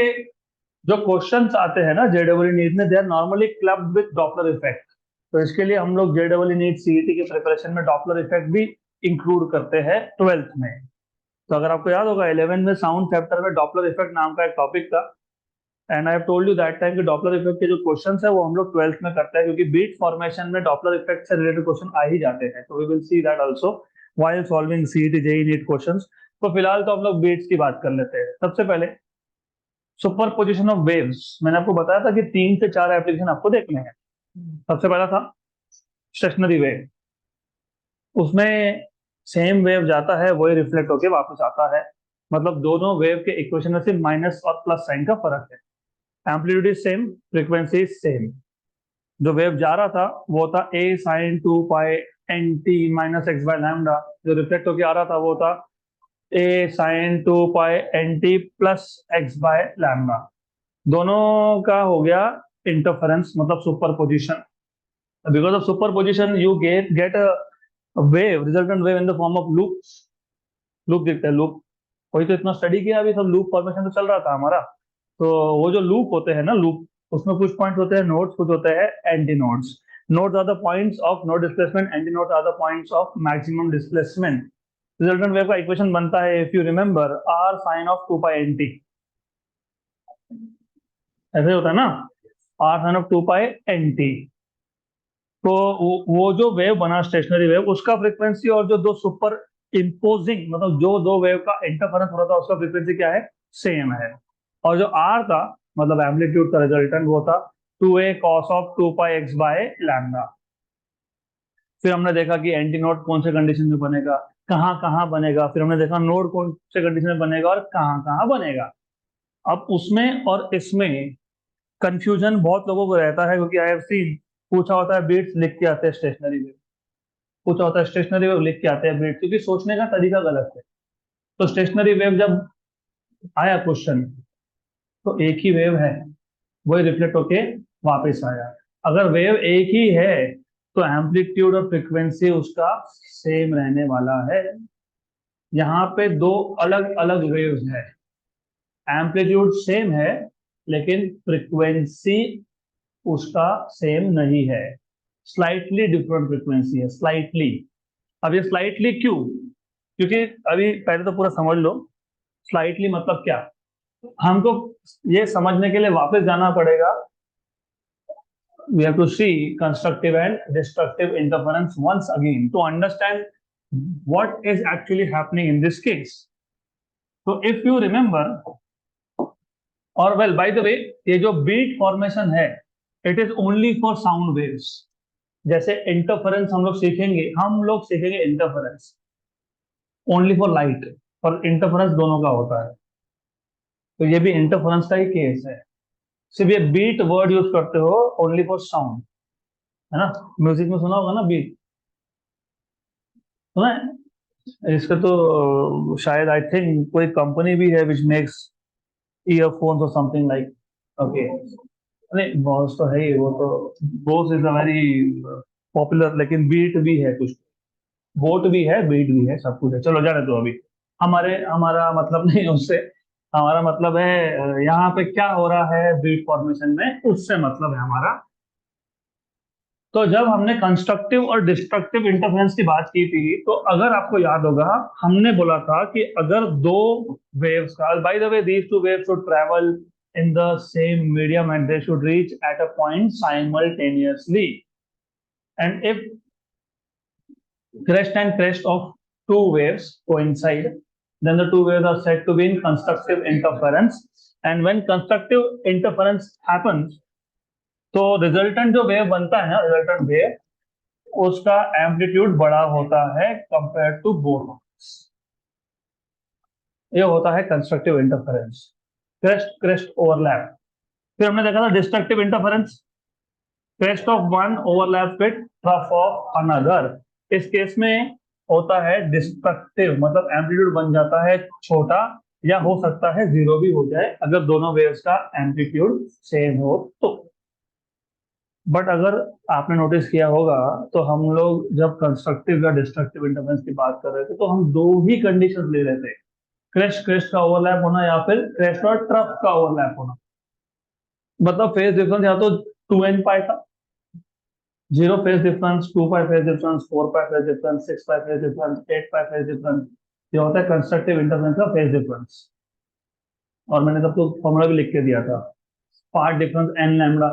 [SPEAKER 1] जो questions आते हैं ना जेडब्ल्यू NEET में, they are normally clubbed with Doppler effect. तो इसके लिए हम लोग जेडब्ल्यू नीट सीईटी के प्रिपरेशन में डॉपलर इफेक्ट भी इंक्लूड करते हैं 12th में। तो अगर आपको याद होगा 11 में साउंड चैप्टर में डॉपलर इफेक्ट नाम का एक टॉपिक था, and I have told you that time कि डॉपलर इफेक्ट के जो क्वेश्चंस है वो हम लोग 12th में करते हैं, क्योंकि बीट फॉर्मेशन में डॉपलर इफेक्ट से रिलेटेड क्वेश्चन आ ही जाते हैं। तो we will see that also while solving CET JEE NEET questions. तो फिलहाल तो हम लोग बीट्स की बात कर लेते हैं। सबसे पहले सुपर पोजिशन ऑफ वेव्स, मैंने आपको बताया था कि 3 से 4 एप्लीकेशन आपको देखने हैं। सबसे पहला था स्टेशनरी वेव, उसमें सेम वेव जाता है वही रिफ्लेक्ट होके वापस आता है, मतलब दोनों वेव के इक्वेशन में सिर्फ माइनस और प्लस साइन का फर्क है। Amplitude is same, frequency is same. जो वेव जा रहा था वो था a sin 2 pi N T minus X by lambda, जो रिफ्लेक्ट होके आ रहा था वो था a sin 2 pi N T plus X by lambda. दोनों का हो गया इंटरफेरेंस, मतलब superposition. Because of superposition you get a wave, resultant wave in the form of loop. Loop दिखता है, लूप। वही तो इतना स्टडी किया अभी, सब लूप फॉर्मेशन तो चल रहा था हमारा। तो वो जो लूप होते हैं ना, लूप, उसमें कुछ पॉइंट्स होते हैं नोड्स, कुछ होते हैं anti nodes. Nodes are the points of no displacement, anti nodes are the points of maximum displacement. Resultant wave का इक्वेशन बनता है, if you remember, R sine of 2 pi N T, ऐसे होता है ना, R sine of 2 pi N T. तो वो जो वेव बना स्टेशनरी वेव, उसका फ्रीक्वेंसी और जो दो सुपर इम्पोजिंग, मतलब जो दो वेव का इंटरफेरेंस हो रहा था, उसका फ्रीक्वेंसी क्या है, सेम है। और जो आर था, मतलब एम्पलीट्यूड का रिजल्टेंट, वो था 2a cos of 2 pi x by lambda. फिर हमने देखा कि एंटी नोड कौन से कंडीशन में बनेगा, कहाँ कहाँ बनेगा, फिर हमने देखा नोड कौन से कंडीशन में बनेगा और कहाँ कहाँ बनेगा। अब उसमें और इसमें कंफ्यूजन बहुत लोगों को रहता है, क्योंकि आई हैव सीन पूछा होता है बीट्स लिख के आते हैं स्टेशनरी में, कुछ होता है स्टेशनरी वेव लिख के आते हैं बीट, क्योंकि सोचने का तरीका गलत है। तो स्टेशनरी वेव जब आया क्वेश्चन, तो एक ही वेव है, वही रिफ्लेक्ट होके वापस आया। अगर वेव एक ही है तो एम्पलीट्यूड और फ्रीक्वेंसी उसका सेम रहने वाला है। यहाँ पे दो अलग अलग वेव्स है, एम्पलीट्यूड सेम है लेकिन फ्रीक्वेंसी उसका सेम नहीं है, स्लाइटली डिफरेंट फ्रीक्वेंसी है, स्लाइटली। अब ये स्लाइटली क्यों? क्योंकि अभी पहले तो पूरा समझ लो स्लाइटली मतलब क्या। हमको ये समझने के लिए वापस जाना पड़ेगा। We have to see constructive and destructive interference once again to understand what is actually happening in this case. So if you remember, or well, by the way, ये जो beat formation है, it is only for sound waves. जैसे interference हम लोग सीखेंगे interference only for light, और interference दोनों का होता है। तो ये भी इंटरफेरेंस का ही केस है। सिर्फ ये बीट वर्ड यूज करते हो ओनली फॉर साउंड, है ना? म्यूजिक में सुना होगा ना बीट, सुना है? इसका तो शायद आई थिंक कोई कंपनी भी है विच मेक्स ईयरफोन्स और समथिंग लाइक। ओके, नहीं बॉस तो है ही, वो तो boss is a very popular, लेकिन बीट भी है कुछ, बोट भी है, बीट भी है, सब कुछ है। चलो जाने दो अभी, हमारा मतलब नहीं उससे। हमारा मतलब है यहाँ पे क्या हो रहा है बीट फॉर्मेशन में, उससे मतलब है हमारा। तो जब हमने कंस्ट्रक्टिव और डिस्ट्रक्टिव इंटरफेरेंस की बात की थी, तो अगर आपको याद होगा, हमने बोला था कि अगर दो वेव्स का, by the way these two waves should travel in the same medium and they should reach at a point simultaneously, and if crest and crest of two waves coincide, then the two waves are said to be in constructive interference, and when constructive interference happens, तो resultant जो wave बनता है ना, resultant wave, उसका amplitude बड़ा होता है compare to both. ये होता है constructive interference, crest crest overlap. फिर हमने देखा था destructive interference, crest of one overlap with trough of another. इस केस में होता है डिस्ट्रक्टिव, मतलब एम्पलीट्यूड बन जाता है छोटा, या हो सकता है जीरो भी हो जाए अगर दोनों वेव्स का एम्पलीट्यूड सेम हो तो। बट अगर आपने नोटिस किया होगा, तो हम लोग जब कंस्ट्रक्टिव या डिस्ट्रक्टिव इंटरफेरेंस की बात कर रहे थे, तो हम दो ही कंडीशंस ले रहे थे, क्रेस्ट क्रेस्ट का ओवरलैप होना या फिर क्रेस्ट और ट्रफ का ओवरलैप होना। मतलब फेज डिफरेंस या तो 2n पाई था, 0 phase difference, 2 pi phase difference, 4 pi phase difference, 6 pi phase difference, 8 pi phase difference. ये होता है कंस्ट्रक्टिव इंटरफेरेंस का फेज डिफरेंस। और मैंने सबको फॉर्मूला भी लिख के दिया था, path difference n lambda,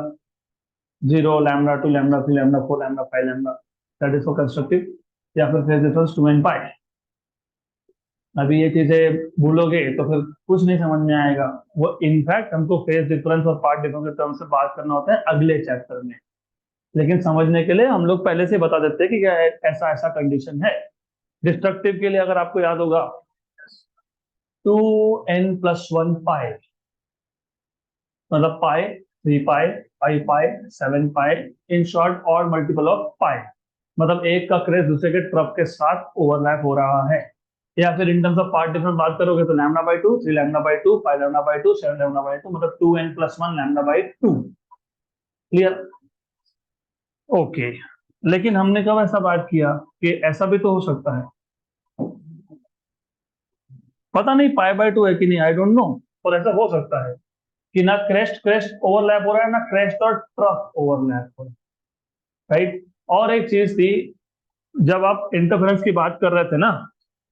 [SPEAKER 1] 0 lambda, 2 lambda, 3 lambda, 4 lambda, 5 lambda, that is for constructive, या फिर फेज डिफरेंस 2n पाई। अभी ये चीजें भूलोगे तो फिर कुछ नहीं समझ में आएगा। वो इनफैक्ट हमको फेज डिफरेंस और पार्ट डिफरेंस के टर्म से बात करना होता है अगले चैप्टर में, लेकिन समझने के लिए हम लोग पहले से बता देते हैं कि क्या है, ऐसा ऐसा कंडीशन है। डिस्ट्रक्टिव के लिए अगर आपको याद होगा, 2n+1 पाई, मतलब पाई, 3 पाई, 5 पाई, 7 पाई, इन शॉर्ट और मल्टीपल ऑफ पाई, मतलब एक का क्रेस्ट दूसरे के ट्रफ के साथ ओवरलैप हो रहा है। या फिर in terms of path difference बात करोगे तो lambda by 2, 3 lambda by 2, 5 lambda by 2, 7 lambda by 2, मतलब 2n+1 lambda by 2। Clear? Okay. लेकिन हमने कब ऐसा बात किया कि ऐसा भी तो हो सकता है? पता नहीं पाई बाई 2 है कि नहीं, आई डोंट नो, पर ऐसा हो सकता है कि ना क्रेस्ट क्रेस्ट ओवरलैप हो रहा है, ना क्रेस्ट और ट्रफ ओवरलैप हो रहा है, राइट? और एक चीज थी, जब आप इंटरफेरेंस की बात कर रहे थे ना,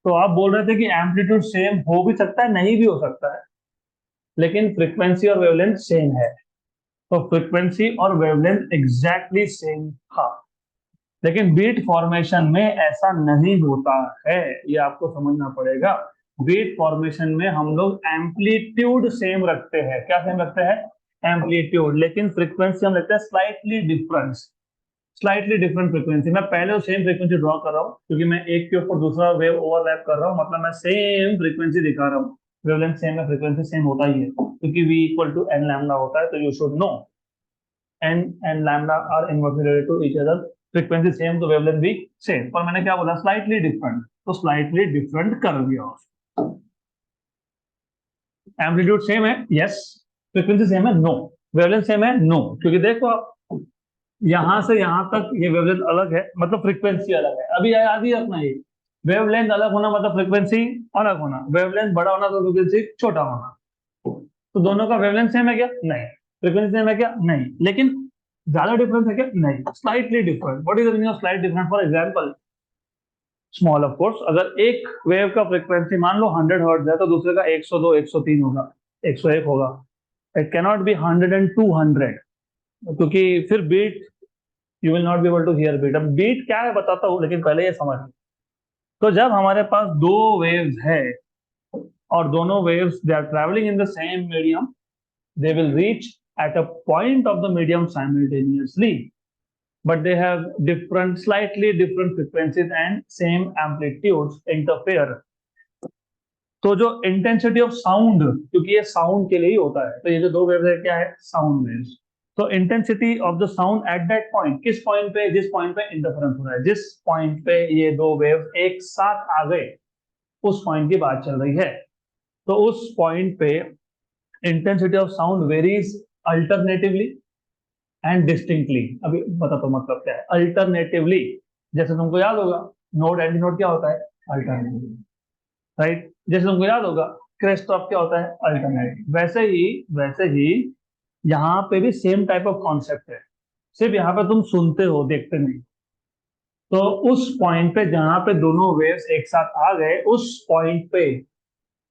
[SPEAKER 1] तो आप बोल रहे थे कि एम्पलीट्यूड सेम हो भी सकता है, नहीं भी हो सकता है, लेकिन फ्रीक्वेंसी और वेवलेंथ सेम है। तो फ्रीक्वेंसी और वेवलेंथ एग्जैक्टली सेम था, लेकिन बीट फॉर्मेशन में ऐसा नहीं होता है, ये आपको समझना पड़ेगा। बीट फॉर्मेशन में हम लोग एम्पलीट्यूड सेम रखते हैं। क्या सेम रखते हैं? एम्पलीट्यूड, लेकिन फ्रीक्वेंसी हम रखते हैं slightly difference, slightly different frequency. मैं पहले वो सेम फ्रीक्वेंसी ड्रॉ कर रहा हूँ क्योंकि मैं एक के ऊपर दूसरा वेव ओवरलैप कर रहा हूँ, मतलब मैं सेम फ्रीक्वेंसी दिखा रहा हूँ। वेवलेंथ सेम है, फ्रीक्वेंसी सेम होता ही है, क्योंकि v equal to n lambda होता है, तो you should know n and lambda are inversely related to each other frequency same तो वेवलेंथ भी सेम, पर मैंने क्या बोला, स्लाइटली डिफरेंट, तो स्लाइटली डिफरेंट कर दिया। एम्पलीट्यूड सेम है, यस। फ्रीक्वेंसी सेम है, नो। वेवलेंथ सेम है, नो। क्योंकि देखो आप, यहां से यहां तक ये वेवलेंथ अलग है, मतलब फ्रीक्वेंसी अलग है। अभी याद ही रखना, ये वेवलेंथ अलग होना मतलब फ्रीक्वेंसी अलग होना, वेवलेंथ बड़ा होना तो फ्रीक्वेंसी छोटा होना। तो दोनों का वेवलेंथ सेम है क्या? नहीं। फ्रीक्वेंसी सेम है क्या? नहीं। लेकिन ज्यादा डिफरेंस है क्या? नहीं, slightly different. What is the meaning of slight different? For example, small of course, अगर एक वेव का फ्रीक्वेंसी मान लो 100 हर्ट्ज है, तो दूसरे का 102, 103 होगा, 101 होगा। इट कैनॉट बी 100 एंड 200, क्योंकि फिर beat, you will not be able to hear beat. अब बीट क्या है बताता हूँ, लेकिन पहले ये समझ। तो जब हमारे पास दो वेव्स है और दोनों waves they are travelling in the same medium, they will reach at a point of the medium simultaneously, but they have different, slightly different frequencies and same amplitudes interfere. तो जो इंटेंसिटी ऑफ साउंड, क्योंकि ये sound के लिए ही होता है, तो ये जो दो वेव्स है क्या है? Sound waves. तो intensity of the sound at that point, किस पॉइंट पे? जिस पॉइंट पे इंटरफेरेंस हो रहा है, जिस पॉइंट पे ये दो वेव्स एक साथ आ गए, उस पॉइंट की बात चल रही है। तो उस पॉइंट पे intensity of sound varies alternatively and distinctly. अभी बताता हूँ मतलब क्या है अल्टरनेटिवली। जैसे तुमको याद होगा, नोड एंटी नोड क्या होता है? Alternative, right? जैसे तुमको याद होगा, क्रेस्ट ऑफ क्या होता है? अल्टरनेटिव। वैसे ही यहाँ पे भी सेम टाइप ऑफ कॉन्सेप्ट है, सिर्फ यहाँ पे तुम सुनते हो, देखते नहीं। तो उस पॉइंट पे जहां पे दोनों वेव्स एक साथ आ गए, उस पॉइंट पे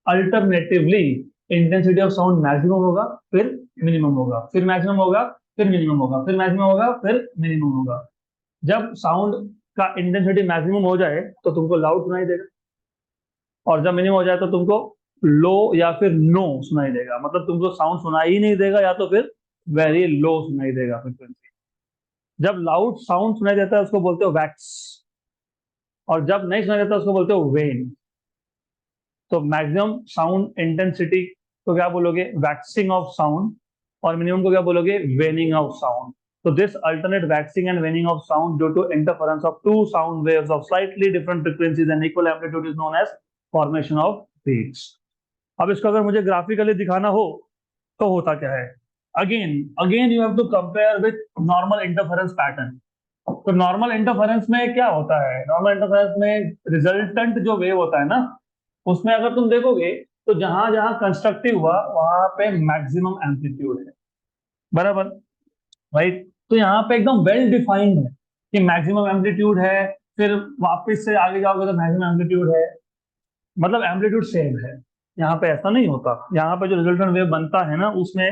[SPEAKER 1] alternatively intensity of sound maximum होगा, फिर मिनिमम होगा, फिर मैक्सिमम होगा, फिर मिनिमम होगा, फिर मैक्सिमम होगा, फिर मिनिमम होगा। जब साउंड का इंटेंसिटी मैक्सिमम हो जाए तो तुमको लाउड सुनाई देगा, और जब मिनिमम हो जाए तो तुमको लो या फिर नो सुनाई देगा। मतलब तुमको साउंड सुनाई ही नहीं देगा, या तो फिर वेरी लो सुनाई देगा फ्रिक्वेंसी। जब लाउड साउंड सुनाई देता है उसको बोलते हो वैक्स, और जब नहीं सुनाई देता उसको बोलते हो वेन। तो मैक्सिमम साउंड इंटेंसिटी को क्या बोलोगे? Waxing of sound. और मिनिमम को क्या बोलोगे? Waning of sound. So this alternate waxing and waning of sound due to interference of two sound waves of slightly different frequencies and equal amplitude is known as formation of peaks. अब इसको अगर मुझे graphically दिखाना हो तो होता क्या है? Again again you have to compare with normal interference pattern. तो नॉर्मल इंटरफेरेंस में क्या होता है? नॉर्मल इंटरफेरेंस में रिजल्टेंट जो वेव होता है ना, उसमें अगर तुम देखोगे तो जहां जहां कंस्ट्रक्टिव हुआ वहां पे मैक्सिमम एम्पलीट्यूड है, बराबर, राइट? तो यहाँ पे एकदम वेल डिफाइंड है कि मैक्सिमम एम्पलीट्यूड है, फिर वापस से आगे जाओगे तो मैक्सिमम एम्पलीट्यूड है, मतलब एम्पलीट्यूड सेम है। यहाँ पे ऐसा नहीं होता। यहाँ पे जो रिजल्टेंट वेव बनता है ना, उसमें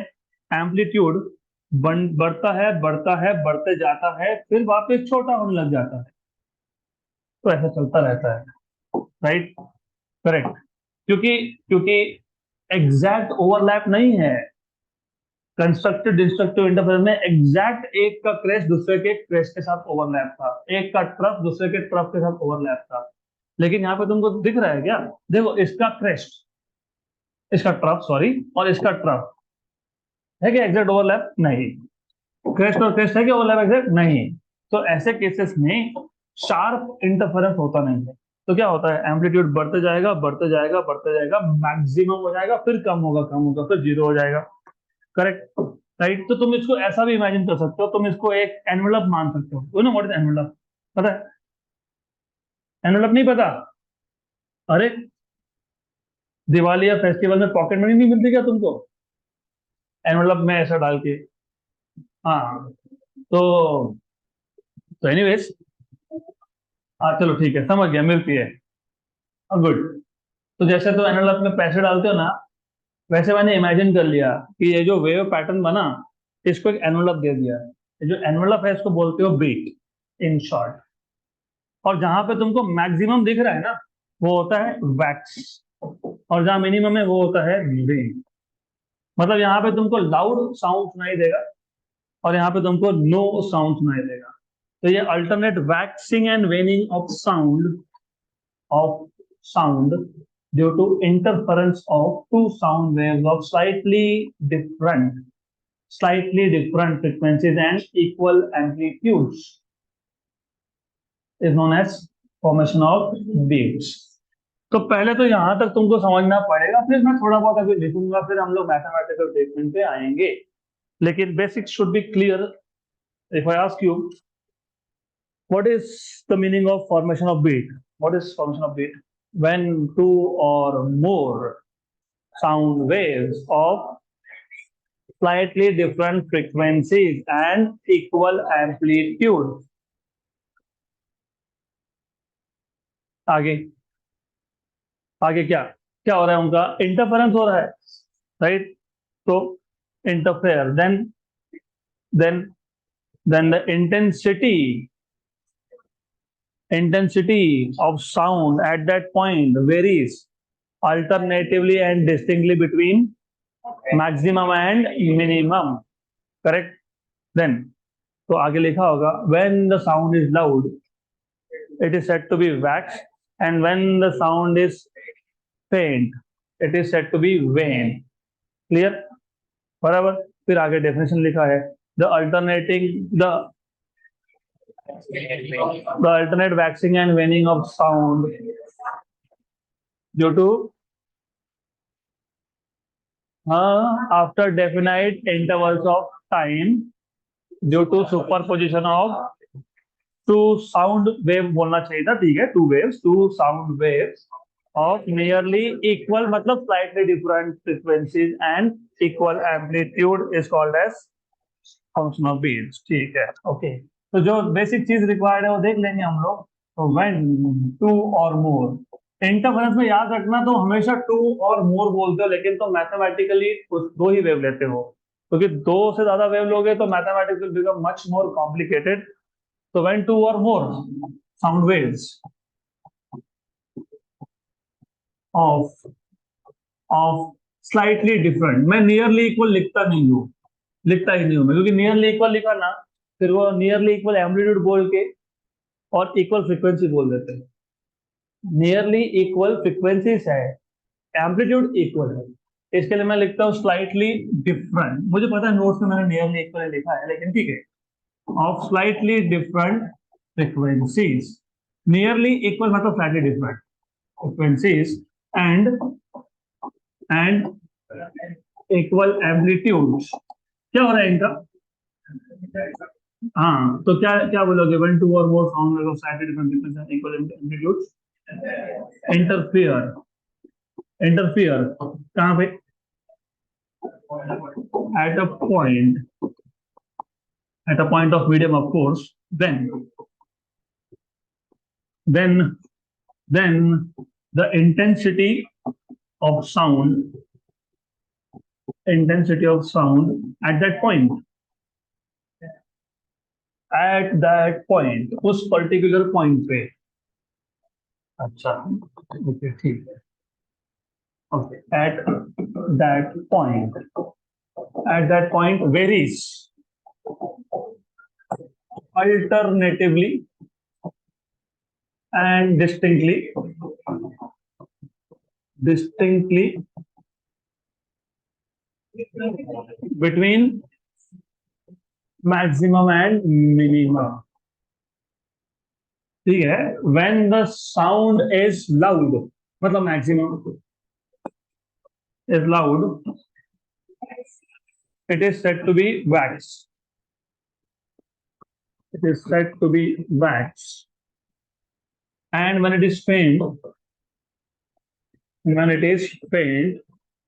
[SPEAKER 1] एम्पलीट्यूड बढ़ता है, बढ़ता है, बढ़ते जाता है, फिर वापस छोटा होने लग जाता है। तो ऐसा चलता रहता है, राइट? करेक्ट। क्योंकि क्योंकि एग्जैक्ट ओवरलैप नहीं है। कंस्ट्रक्टिव डिस्ट्रक्टिव इंटरफेरेंस में एग्जैक्ट एक का क्रेस्ट दूसरे के क्रेस्ट के साथ ओवरलैप था, एक का ट्रफ दूसरे के ट्रफ के साथ ओवरलैप था। लेकिन यहाँ पे तुमको दिख रहा है क्या? देखो, इसका क्रेस्ट, इसका ट्रफ, सॉरी, और इसका ट्रफ है क्या एग्जैक्ट ओवरलैप? नहीं। क्रेस्ट और क्रेस्ट है क्या ओवरलैप एग्जैक्ट? नहीं। तो ऐसे केसेस में शार्प इंटरफेरेंस होता नहीं है। तो क्या होता है? एम्पलीट्यूड बढ़ते जाएगा, बढ़ते जाएगा, बढ़ते जाएगा, मैक्सिमम हो जाएगा, फिर कम होगा, कम होगा, फिर जीरो हो जाएगा। Correct, right? तो तुम इसको ऐसा भी इमेजिन कर सकते हो, तुम इसको एक एनवेलप मान सकते हो। You know what is envelope? पता है? एनवेलप नहीं पता? अरे, दिवाली या फेस्टिवल में पॉकेट मनी नहीं मिलती क्या तुमको, एनवेलप में ऐसा डाल के? हाँ। तो एनीवेज, हाँ चलो ठीक है, समझ गया, मिलती है। गुड। तो जैसे तो एनवेलप में पैसे डालते हो ना, वैसे मैंने इमेजिन कर लिया कि ये जो वेव पैटर्न बना, इसको एक एनवेलप दे दिया। ये जो एनवेलप है इसको बोलते हो बीट, इन शॉर्ट। और जहां पे तुमको मैक्सिमम दिख रहा है ना, वो होता है वैक्स, और जहां मिनिमम है वो होता है वेन। मतलब यहाँ पे तुमको लाउड साउंड सुनाई देगा, और यहाँ पे तुमको नो साउंड सुनाई देगा। तो ये alternate waxing and वेनिंग of sound due to interference of two sound waves of slightly different frequencies and equal amplitudes. Is known as formation of beats. तो पहले तो यहां तक तुमको समझना पड़ेगा, फिर मैं थोड़ा बहुत अभी लिखूंगा, फिर हम लोग मैथमेटिकल स्टेटमेंट पे आएंगे, लेकिन basic should be clear. If I ask you what is the meaning of formation of beat, what is formation of beat? When two or more sound waves of slightly different frequencies and equal amplitude, आगे आगे क्या क्या हो रहा है, उनका interference हो रहा है, राइट? तो interfere, then then the intensity of sound at that point varies alternatively and distinctly between maximum and minimum, correct? Then तो आगे लिखा होगा when the sound is loud it is said to be wax, and when the sound is faint it is said to be wane. Clear? बराबर। फिर आगे definition लिखा है the alternating the alternate waxing and waning of sound due to after definite intervals of time due to superposition of two sound wave बोलना चाहिए था, ठीक है, two sound waves of nearly equal मतलब slightly different frequencies and equal amplitude is called as function of beats, ठीक है, okay. तो जो बेसिक चीज रिक्वायर्ड है वो देख लेंगे हम लोग। तो व्हेन टू और मोर, इंटरफेरेंस में याद रखना तो हमेशा टू और मोर बोलते हो, लेकिन तो मैथमेटिकली दो ही वेव लेते हो, क्योंकि दो से ज्यादा वेव लोगे तो mathematics will become much more complicated. तो व्हेन टू और मोर sound waves of of slightly different, मैं नियरली इक्वल लिखता ही नहीं हूं मैं, क्योंकि नियरली इक्वल लिखा ना फिर वो नियरली इक्वल एम्पलीट्यूड बोल के और इक्वल फ्रीक्वेंसी बोल देते हैं। नियरली इक्वल फ्रीक्वेंसीज है, एम्पलीट्यूड इक्वल है, इसके लिए मैं लिखता हूँ स्लाइटली डिफरेंट। मुझे पता है नोट्स में मैंने नियरली इक्वल लिखा है, लेकिन ठीक है, of slightly different frequencies, nearly equal मतलब slightly different frequencies and equal amplitudes. क्या हो रहा है इनका? हाँ, तो क्या क्या बोलोगे? वन टू और मोर sound wave of slightly different frequency equal amplitudes interfere. Interfere कहाँ पे? at a point at a point of medium, of course, then then the intensity of sound at that point उस particular point पे। अच्छा, okay, ठीक है, okay, at that point varies alternatively and distinctly between maximum and minimum, ठीक है। when the sound is loud मतलब maximum is loud, it is said to be wax. It is said to be wax. And when it is faint,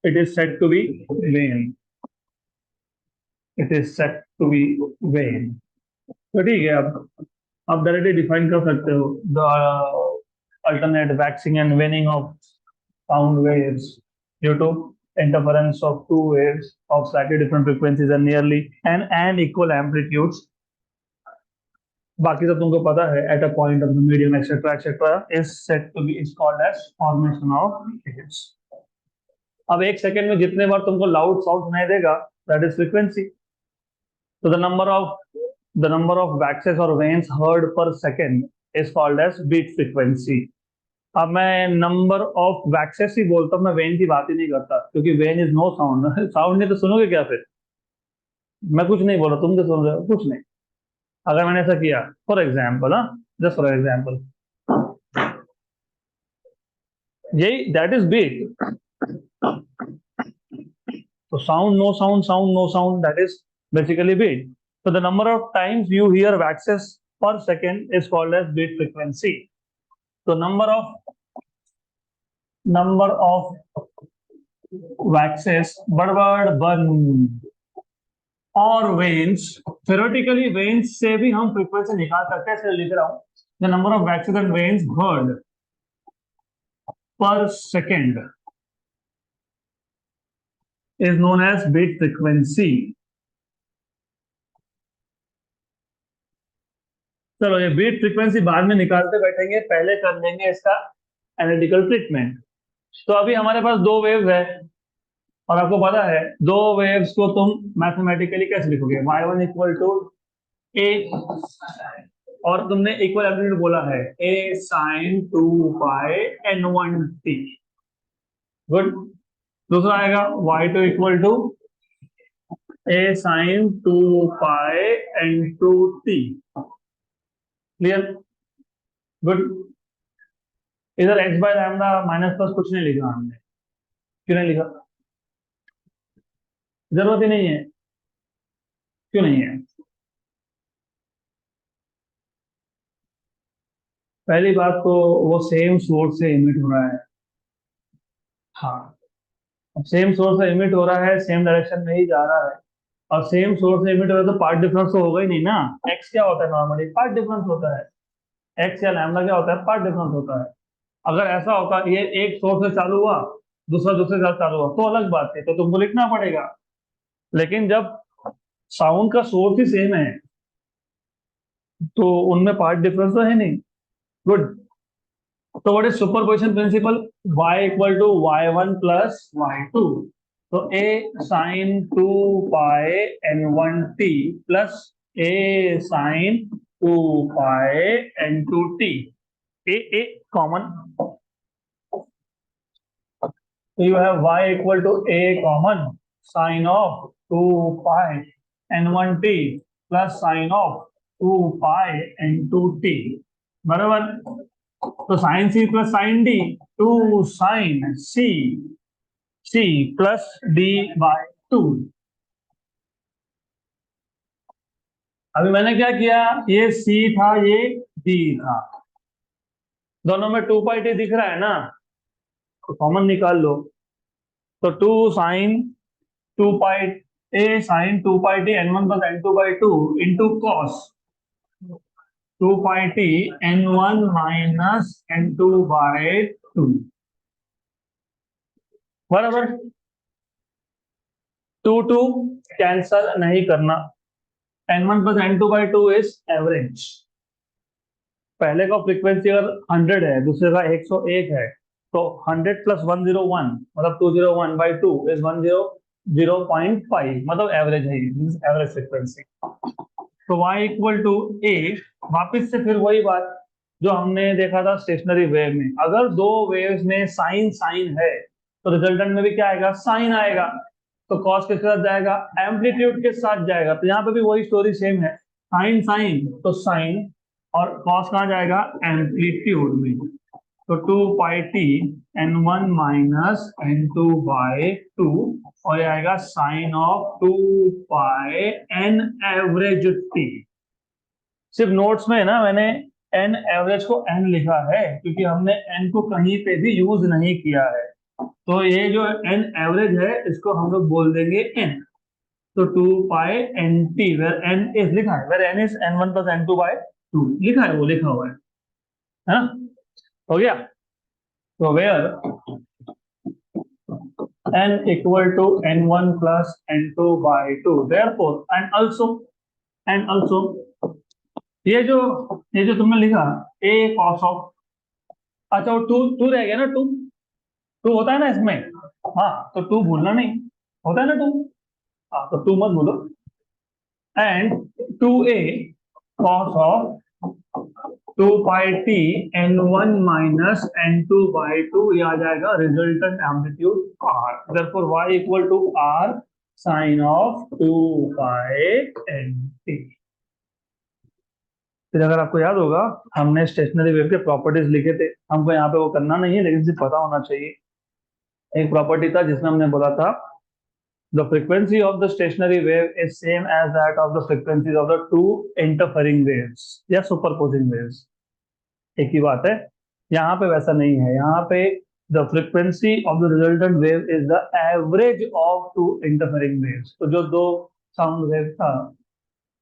[SPEAKER 1] it is said to be wane. It is said to be wane. तो ठीक है, अब directly define कर सकते हो the alternate waxing and waning of sound waves due to interference of two waves of slightly different frequencies and nearly and equal amplitudes. बाकी तो तुमको पता है, at a point of the medium etc is said to be is called as formation of waves. अब एक second में जितने बार तुमको लाउड साउंड सुनाई देगा that is frequency. So the number of waxes or vanes heard per second is called as beat frequency. अब मैं number of waxes ही बोलता हूँ, मैं वेन की बात ही नहीं करता, क्योंकि when is no sound. Sound नहीं तो सुनोगे क्या फिर? मैं कुछ नहीं बोल रहा, तुम क्या सुन रहे हो? कुछ नहीं। अगर मैंने ऐसा किया फॉर एग्जाम्पल, हाँ, जस्ट फॉर एग्जाम्पल, यही दैट इज बीट। तो sound no sound, sound no sound, that is basically beat. So the number of times you hear waxes per second is called as beat frequency. So number of waxes बड़बड़ बन और veins, theoretically veins से भी हम frequency निकाल सकते हैं, इसलिए लिख रहा हूँ the number of waxes and veins heard per second is known as beat frequency. चलो ये बीट फ्रीक्वेंसी बाद में निकालते बैठेंगे, पहले कर लेंगे इसका एनालिटिकल ट्रीटमेंट. तो अभी हमारे पास दो वेव्स है और आपको पता है दो वेव्स को तुम मैथमेटिकली कैसे लिखोगे, y1 इक्वल टू ए, और तुमने इक्वल एम्पलीट्यूड बोला है a sin 2 pi n1t. Good. दूसरा आएगा y2 equal to a sin 2 pi n2t. Clear. Good. इधर x by lambda minus plus कुछ नहीं लिखा हमने. क्यों नहीं लिखा? जरूरत ही नहीं है. क्यों नहीं है? पहली बात तो वो सेम सोर्स से इमिट हो रहा है. हाँ, अब सेम सोर्स से इमिट हो रहा है, सेम डायरेक्शन में ही जा रहा है, और सेम सोर्स से इमिट हो रहा है तो पार्ट डिफरेंस तो होगा ही नहीं ना. एक्स क्या होता है नॉर्मली? पार्ट डिफरेंस होता है. एक्स या लैम्डा क्या होता है? पार्ट डिफरेंस होता है. अगर ऐसा होता ये एक सोर्स से चालू हुआ, दूसरा दूसरे से चालू हुआ तो अलग बात है, तो तुमको लिखना पड़ेगा. लेकिन जब साउंड का सोर्स ही सेम है तो उनमें पार्ट डिफरेंस तो है नहीं. गुड. तो what is superposition principle? y equal to y1 plus y2. तो a sin 2 pi n1t plus a sin 2 pi n2t. a common, so you have y equal to a common sin of 2 pi n1t plus sin of 2 pi n2t. बराबर. तो sine C plus sine D, two sine C C plus D by 2. अभी मैंने क्या किया, ये सी था, ये D था, दोनों में 2 पाई टी दिख रहा है ना, तो कॉमन निकाल लो. तो 2 sine 2 pi A sine 2 pi T n1 plus n2 by 2 into cos 2 pi T n1 minus n2 by 2. बराबर. 2 कैंसल नहीं करना. n1 plus n2 by 2 is average. पहले का फ्रीक्वेंसी अगर 100 है, दूसरे का 101 है, तो 100 प्लस 101 मतलब 201 बाई 2 इज 100.5, मतलब एवरेज है, एवरेज फ्रीक्वेंसी. तो y इक्वल टू ए. वापिस से फिर वही बात जो हमने देखा था स्टेशनरी वेव में, अगर दो वेव्स में साइन साइन है तो रिजल्टेंट में भी क्या आएगा? साइन आएगा. तो कॉस के साथ जाएगा, एम्पलीट्यूड के साथ जाएगा. तो यहाँ पे भी वही स्टोरी सेम है, साइन साइन तो साइन, और कॉस कहाँ जाएगा? एम्पलीट्यूड में. तो 2 pi T n1 minus n2 by 2, और ये आएगा sine of 2 pi n average T. सिर्फ नोट्स में ना मैंने n एवरेज को n लिखा है क्योंकि हमने n को कहीं पे भी यूज नहीं किया है. तो ये जो n एवरेज है इसको हम लोग बोल देंगे n. तो 2 pi N T, where n is लिखा है, where n is n1 plus n2 by 2 लिखा है, वो लिखा हुआ है ना. हो गया. तो where n equal to n1 plus n2 by 2, therefore and also ये जो तुमने लिखा a cos ऑफ, अच्छा वो टू टू रह गया ना, टू टू होता है ना इसमें. हाँ, तो टू भूलना नहीं, होता है ना टू. हाँ, तो टू मत भूलो. एंड 2a cos of 2 pi T n1 minus n2 by 2, ये आ जाएगा resultant amplitude r. Therefore y equal to r sine of 2 pi nt. फिर अगर आपको याद होगा, हमने स्टेशनरी वेव के प्रॉपर्टीज लिखे थे, हमको यहाँ पे वो करना नहीं है, लेकिन सिर्फ पता होना चाहिए। एक प्रॉपर्टी था जिसमें हमने बोला था the frequency of the stationary wave is same as that of the frequencies of the two interfering waves या superposing waves। एक ही बात है। यहाँ पे वैसा नहीं है, यहाँ पे the frequency of the resultant wave is the average of two interfering waves। तो जो दो साउंड वेव था,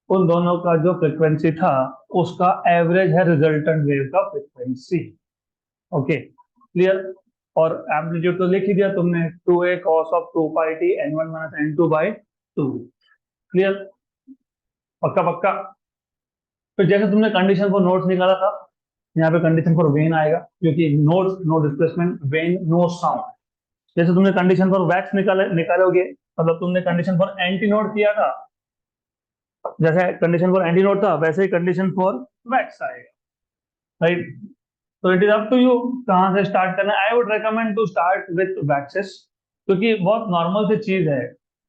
[SPEAKER 1] उन दोनों का जो फ्रिक्वेंसी था, उसका एवरेज है रिजल्टेंट वेव का फ्रिक्वेंसी। Okay, clear. और एम्पलीट्यूड तो लिख ही दिया तुमने, 2a cos of 2 pi t n1 minus n2 by 2। Clear, पक्का पक्का। तो जैसे तुमने कंडीशन फॉर नोट्स निकाला था, यहाँ पे कंडीशन फॉर वेन आएगा, क्योंकि nodes no displacement, wane no sound. जैसे तुमने कंडीशन फॉर वैक्स निकालोगे, मतलब तुमने कंडीशन फॉर एंटी नोट किया था, जैसे कंडीशन फॉर एंटी नोट था वैसे ही कंडीशन फॉर वैक्स आएगा, राइट। तो it is up to you कहाँ से स्टार्ट करना है। I would recommend to start with waxes, क्योंकि बहुत नॉर्मल सी चीज है।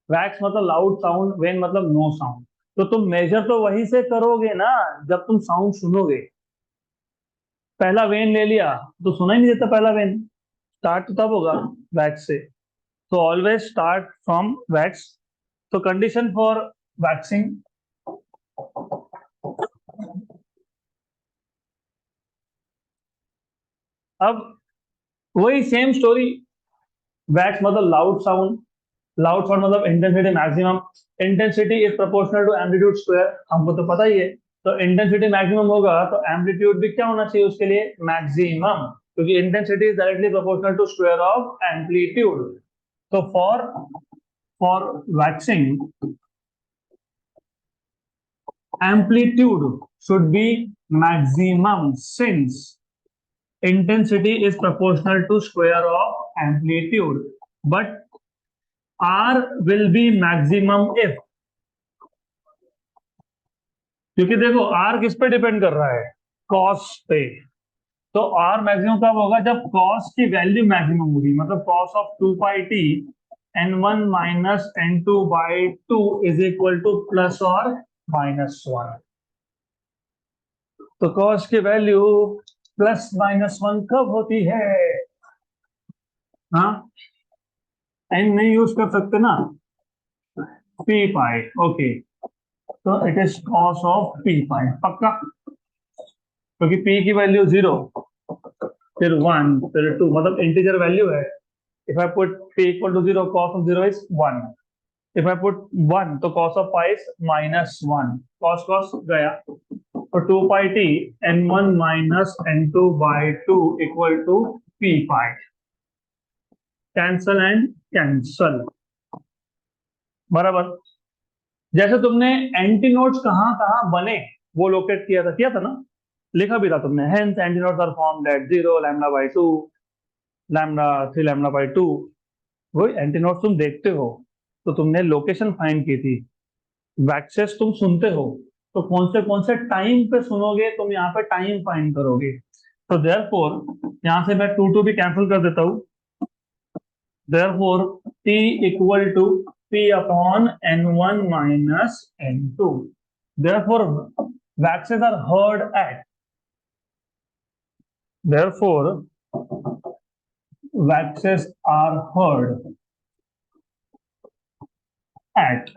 [SPEAKER 1] वैक्स मतलब लाउड साउंड, वेन मतलब नो साउंड। तो तुम मेजर तो वहीं से करोगे ना जब तुम साउंड सुनोगे। पहला वेन ले लिया तो सुना ही नहीं देता पहला वेन, स्टार्ट तो तब होगा वैक्स से। तो ऑलवेज स्टार्ट फ्रॉम वैक्स। तो कंडीशन फॉर वैक्सिंग, अब वही सेम स्टोरी। वैक्स मतलब लाउड साउंड, लाउड साउंड मतलब intensity maximum. Intensity is proportional to amplitude square, हमको तो पता ही है। तो इंटेंसिटी मैक्सिमम होगा तो एम्पलीट्यूड भी क्या होना चाहिए उसके लिए, मैक्सिमम, क्योंकि intensity is directly proportional to square of amplitude. तो for waxing, amplitude should be maximum since intensity is proportional to square of amplitude, but R will be maximum if, क्योंकि देखो R किस पे डिपेंड कर रहा है, cos पे। तो R मैक्सिमम कब होगा, जब cos की वैल्यू मैक्सिमम होगी, मतलब cos of 2 pi t n1 minus n2 by 2 is equal two plus और माइनस 1। तो cos की वैल्यू प्लस माइनस 1 कब होती है, हाँ, n नहीं यूज कर सकते ना, p पाई। ओके, तो it is cos of p पाई, पक्का। क्योंकि p की वैल्यू 0, फिर 1, फिर 2, मतलब इंटीजर वैल्यू है। If I put p equal to 0, cos of 0 is 1। If I put 1 तो cos of pi is minus 1। cos cos गया, तो 2 pi t n1 minus n2 by 2 equal to p pi. Cancel and cancel, बराबर। जैसे तुमने anti nodes कहाँ कहाँ बने वो लोकेट किया था ना, लिखा भी था तुमने। Hence anti nodes are formed at 0 lambda by 2 lambda 3 lambda by 2। वही एंटी नोड्स तुम देखते हो, तो तुमने लोकेशन फाइंड की थी। वैक्सेस तुम सुनते हो, तो कौन से टाइम पे सुनोगे, तुम यहाँ पे टाइम फाइंड करोगे। तो देयरफॉर यहाँ से मैं 2 2 भी कैंसिल कर देता हूँ। Therefore, t equal to p upon n1 minus n2. Therefore, waxes are heard at. Therefore, waxes are heard at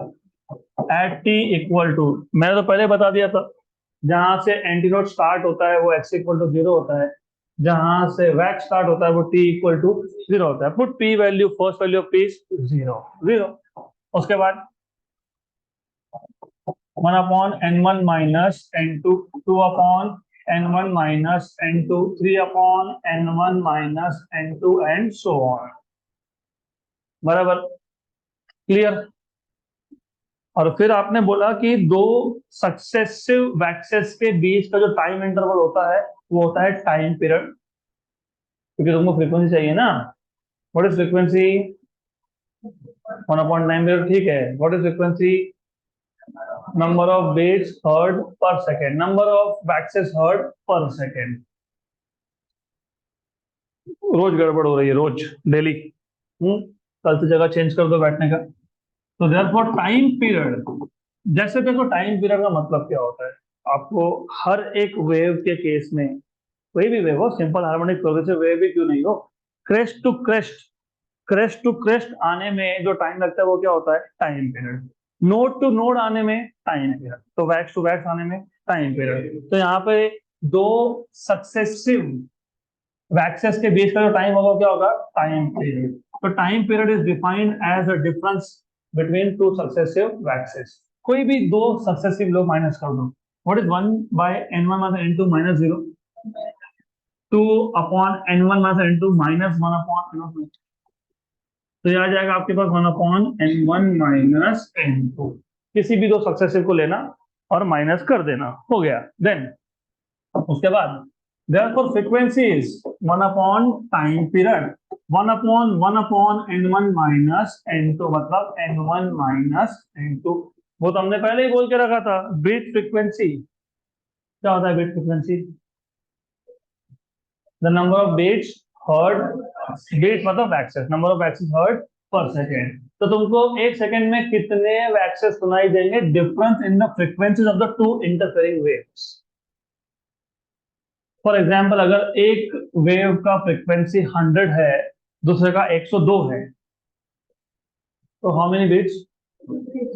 [SPEAKER 1] t equal to, मैंने तो पहले बता दिया था, जहां से एंटीनोड स्टार्ट होता है वो x इक्वल टू 0 होता है, जहां से वैक्स स्टार्ट होता है वो t इक्वल टू 0 होता है। Put p value, first value of p is 0 0। उसके बाद 1 upon n1 minus n2, 2 upon n1 minus n2, 3 upon n1 minus n2 and so on, बराबर, क्लियर। और फिर आपने बोला कि दो सक्सेसिव वैक्सेस के बीच का जो टाइम इंटरवल होता है वो होता है टाइम पीरियड, क्योंकि तुमको फ्रीक्वेंसी चाहिए ना। What is frequency, 1 upon time period, ठीक है। What is frequency, number of beats heard per second, number of waxes heard per second. रोज गड़बड़ हो रही है, रोज, डेली। कल से जगह चेंज कर दो बैठने का। तो देयरफॉर टाइम पीरियड, जैसे देखो टाइम पीरियड का मतलब क्या होता है, आपको हर एक वेव के केस में, कोई भी वेव हो, सिंपल हार्मोनिक प्रोग्रेसिव वेव भी क्यों नहीं हो, क्रेस्ट टू क्रेस्ट आने में जो टाइम लगता है वो क्या होता है, time period. Node to node आने में टाइम पीरियड, तो वैक्स टू वैक्स आने में टाइम पीरियड। तो यहाँ पे दो सक्सेसिव वैक्सेस के बीच का जो टाइम होगा क्या होगा, टाइम पीरियड। तो time period is defined as a difference between two successive waxes. कोई भी दो सक्सेसिव लो माइनस कर दो, what is 1/n1 minus n2 minus 0, 2/n1 minus 1 upon n2, तो ये आ जाएगा आपके पास 1/n1 माइनस n2। किसी भी दो सक्सेसिव को लेना और माइनस कर देना, हो गया। देन उसके बाद therefore frequency is 1 upon time period, 1/1/n1 minus n2, मतलब n1 माइनस n2। वो तो हमने पहले ही बोल के रखा था, बीट फ्रीक्वेंसी। क्या होता है beat frequency? The number of beats heard, beat मतलब waxes, number of waxes heard per second. तो तुमको एक सेकेंड में कितने वैक्सेस सुनाई देंगे, difference in the frequencies of the two interfering waves. For example, अगर एक वेव का फ्रीक्वेंसी 100 है, दूसरे का 102 है, तो how many beats,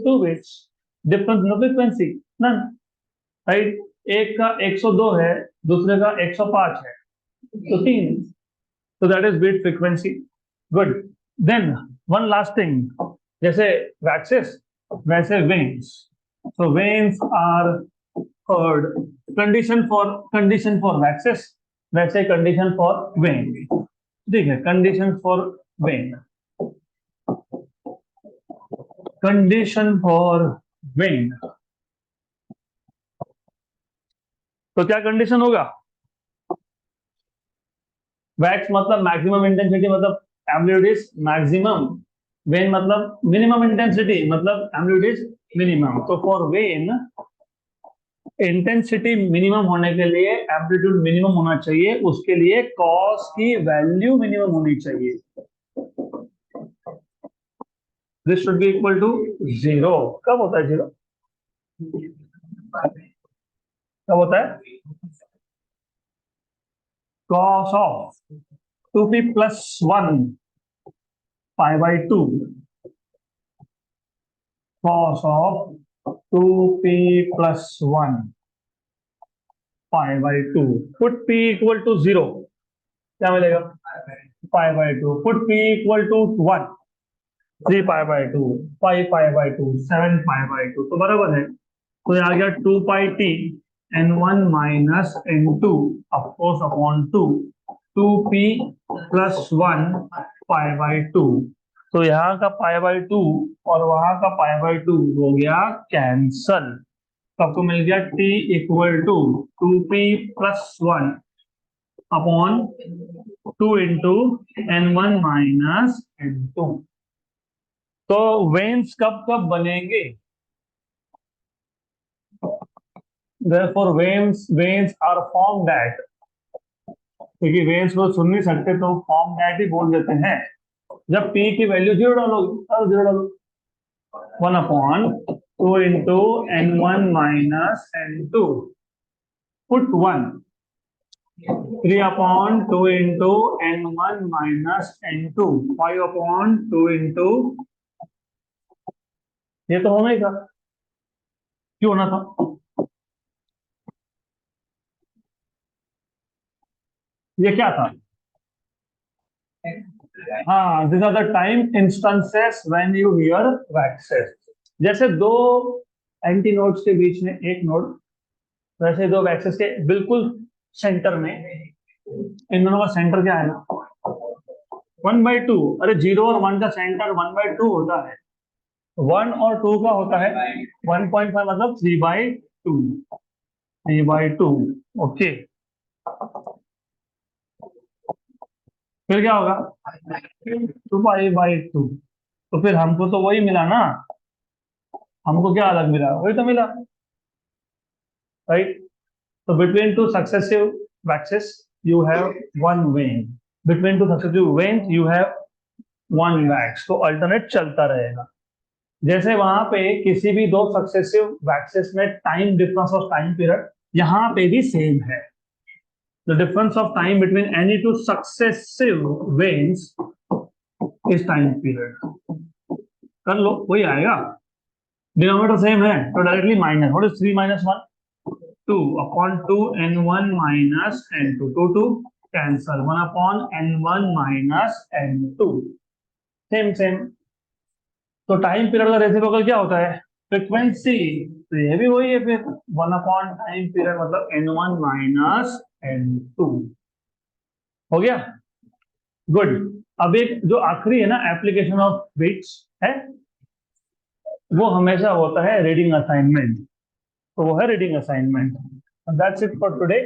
[SPEAKER 1] 2 beats, difference in the frequency, none, right. एक का 102 है, दूसरे का 105 है, तो 3, so that is bit frequency. Good. Then one last thing, जैसे waxes वैसे veins, so veins are heard, condition for waxes वैसे condition for vein, ठीक है, condition for vein, condition for vein। तो क्या कंडीशन होगा, वैक्स मतलब मैक्सिमम इंटेंसिटी मतलब एम्पलीट्यूड इज मैक्सिमम, वेन मतलब मिनिमम इंटेंसिटी मतलब एम्पलीट्यूड इज मिनिमम। तो फॉर वेन इंटेंसिटी मिनिमम होने के लिए एम्पलीट्यूड मिनिमम होना चाहिए, उसके लिए कॉस की वैल्यू मिनिमम होनी चाहिए। This should be equal to 0। कब होता है 0, कब होता है, cos of 2p plus 1 π/2, cos of 2p plus 1 π/2, put p equal to 0, क्या मिलेगा, π/2, put p equal to 1, 3π/2, 5π/2, 7π/2, तो बराबर है। तो ये आ गया 2πt n1 minus n2 of course upon 2, 2p plus 1 π/2। तो यहाँ का π/2 और वहां का π/2 हो गया कैंसल, तो आपको मिल गया t equal to 2p plus 1 upon 2 into n1 minus n2। तो वेन्स कब कब बनेंगे, therefore veins are formed at, क्योंकि वेन्स को सुन नहीं सकते तो फॉर्म दैट ही बोल देते हैं, जब p की वैल्यू 0 डालोगे, और 0 डालो, 1/2 into n1 minus n2, put 1, 3/2 into n1 minus n2, 5/2 into, ये तो होना ही था, क्यों होना था, ये क्या था, हाँ, these are the time instances when you hear waxes। जैसे दो एंटी नोड्स के बीच में एक नोड, वैसे दो वैक्सेस के बिल्कुल सेंटर में, इन दोनों का सेंटर क्या है ना, 1/2। अरे 0 और 1 का सेंटर 1/2 होता है, 1 और 2 का होता है 1.5, मतलब 3/2, 3/2। ओके, फिर क्या होगा, 2π/2। तो फिर हमको तो वही मिला ना, हमको क्या अलग मिला, वही तो मिला, राइट। तो between two successive waxes you have one when, between two successive when you have one wax, तो अल्टरनेट चलता रहेगा। जैसे वहां पे किसी भी दो सक्सेसिव वैक्सेस में time difference of time period, यहाँ पे भी सेम है। The difference of time between any two successive veins is time period. कर लो, वही आएगा। डिनोमिनेटर सेम है तो directly minus, what is 3 minus 1? 2 upon 2 n1 minus n2, 2 2 cancel, 1 upon n1 minus n2, same same. तो time period का reciprocal क्या होता है? फ्रीक्वेंसी। तो ये भी वही है फिर, 1 अपॉन टाइम पीरियड मतलब n1 माइनस n2। हो गया, गुड। अब एक जो आखिरी है ना एप्लीकेशन ऑफ बिट्स है, वो हमेशा होता है रीडिंग असाइनमेंट। तो वो है reading assignment. That's it for today.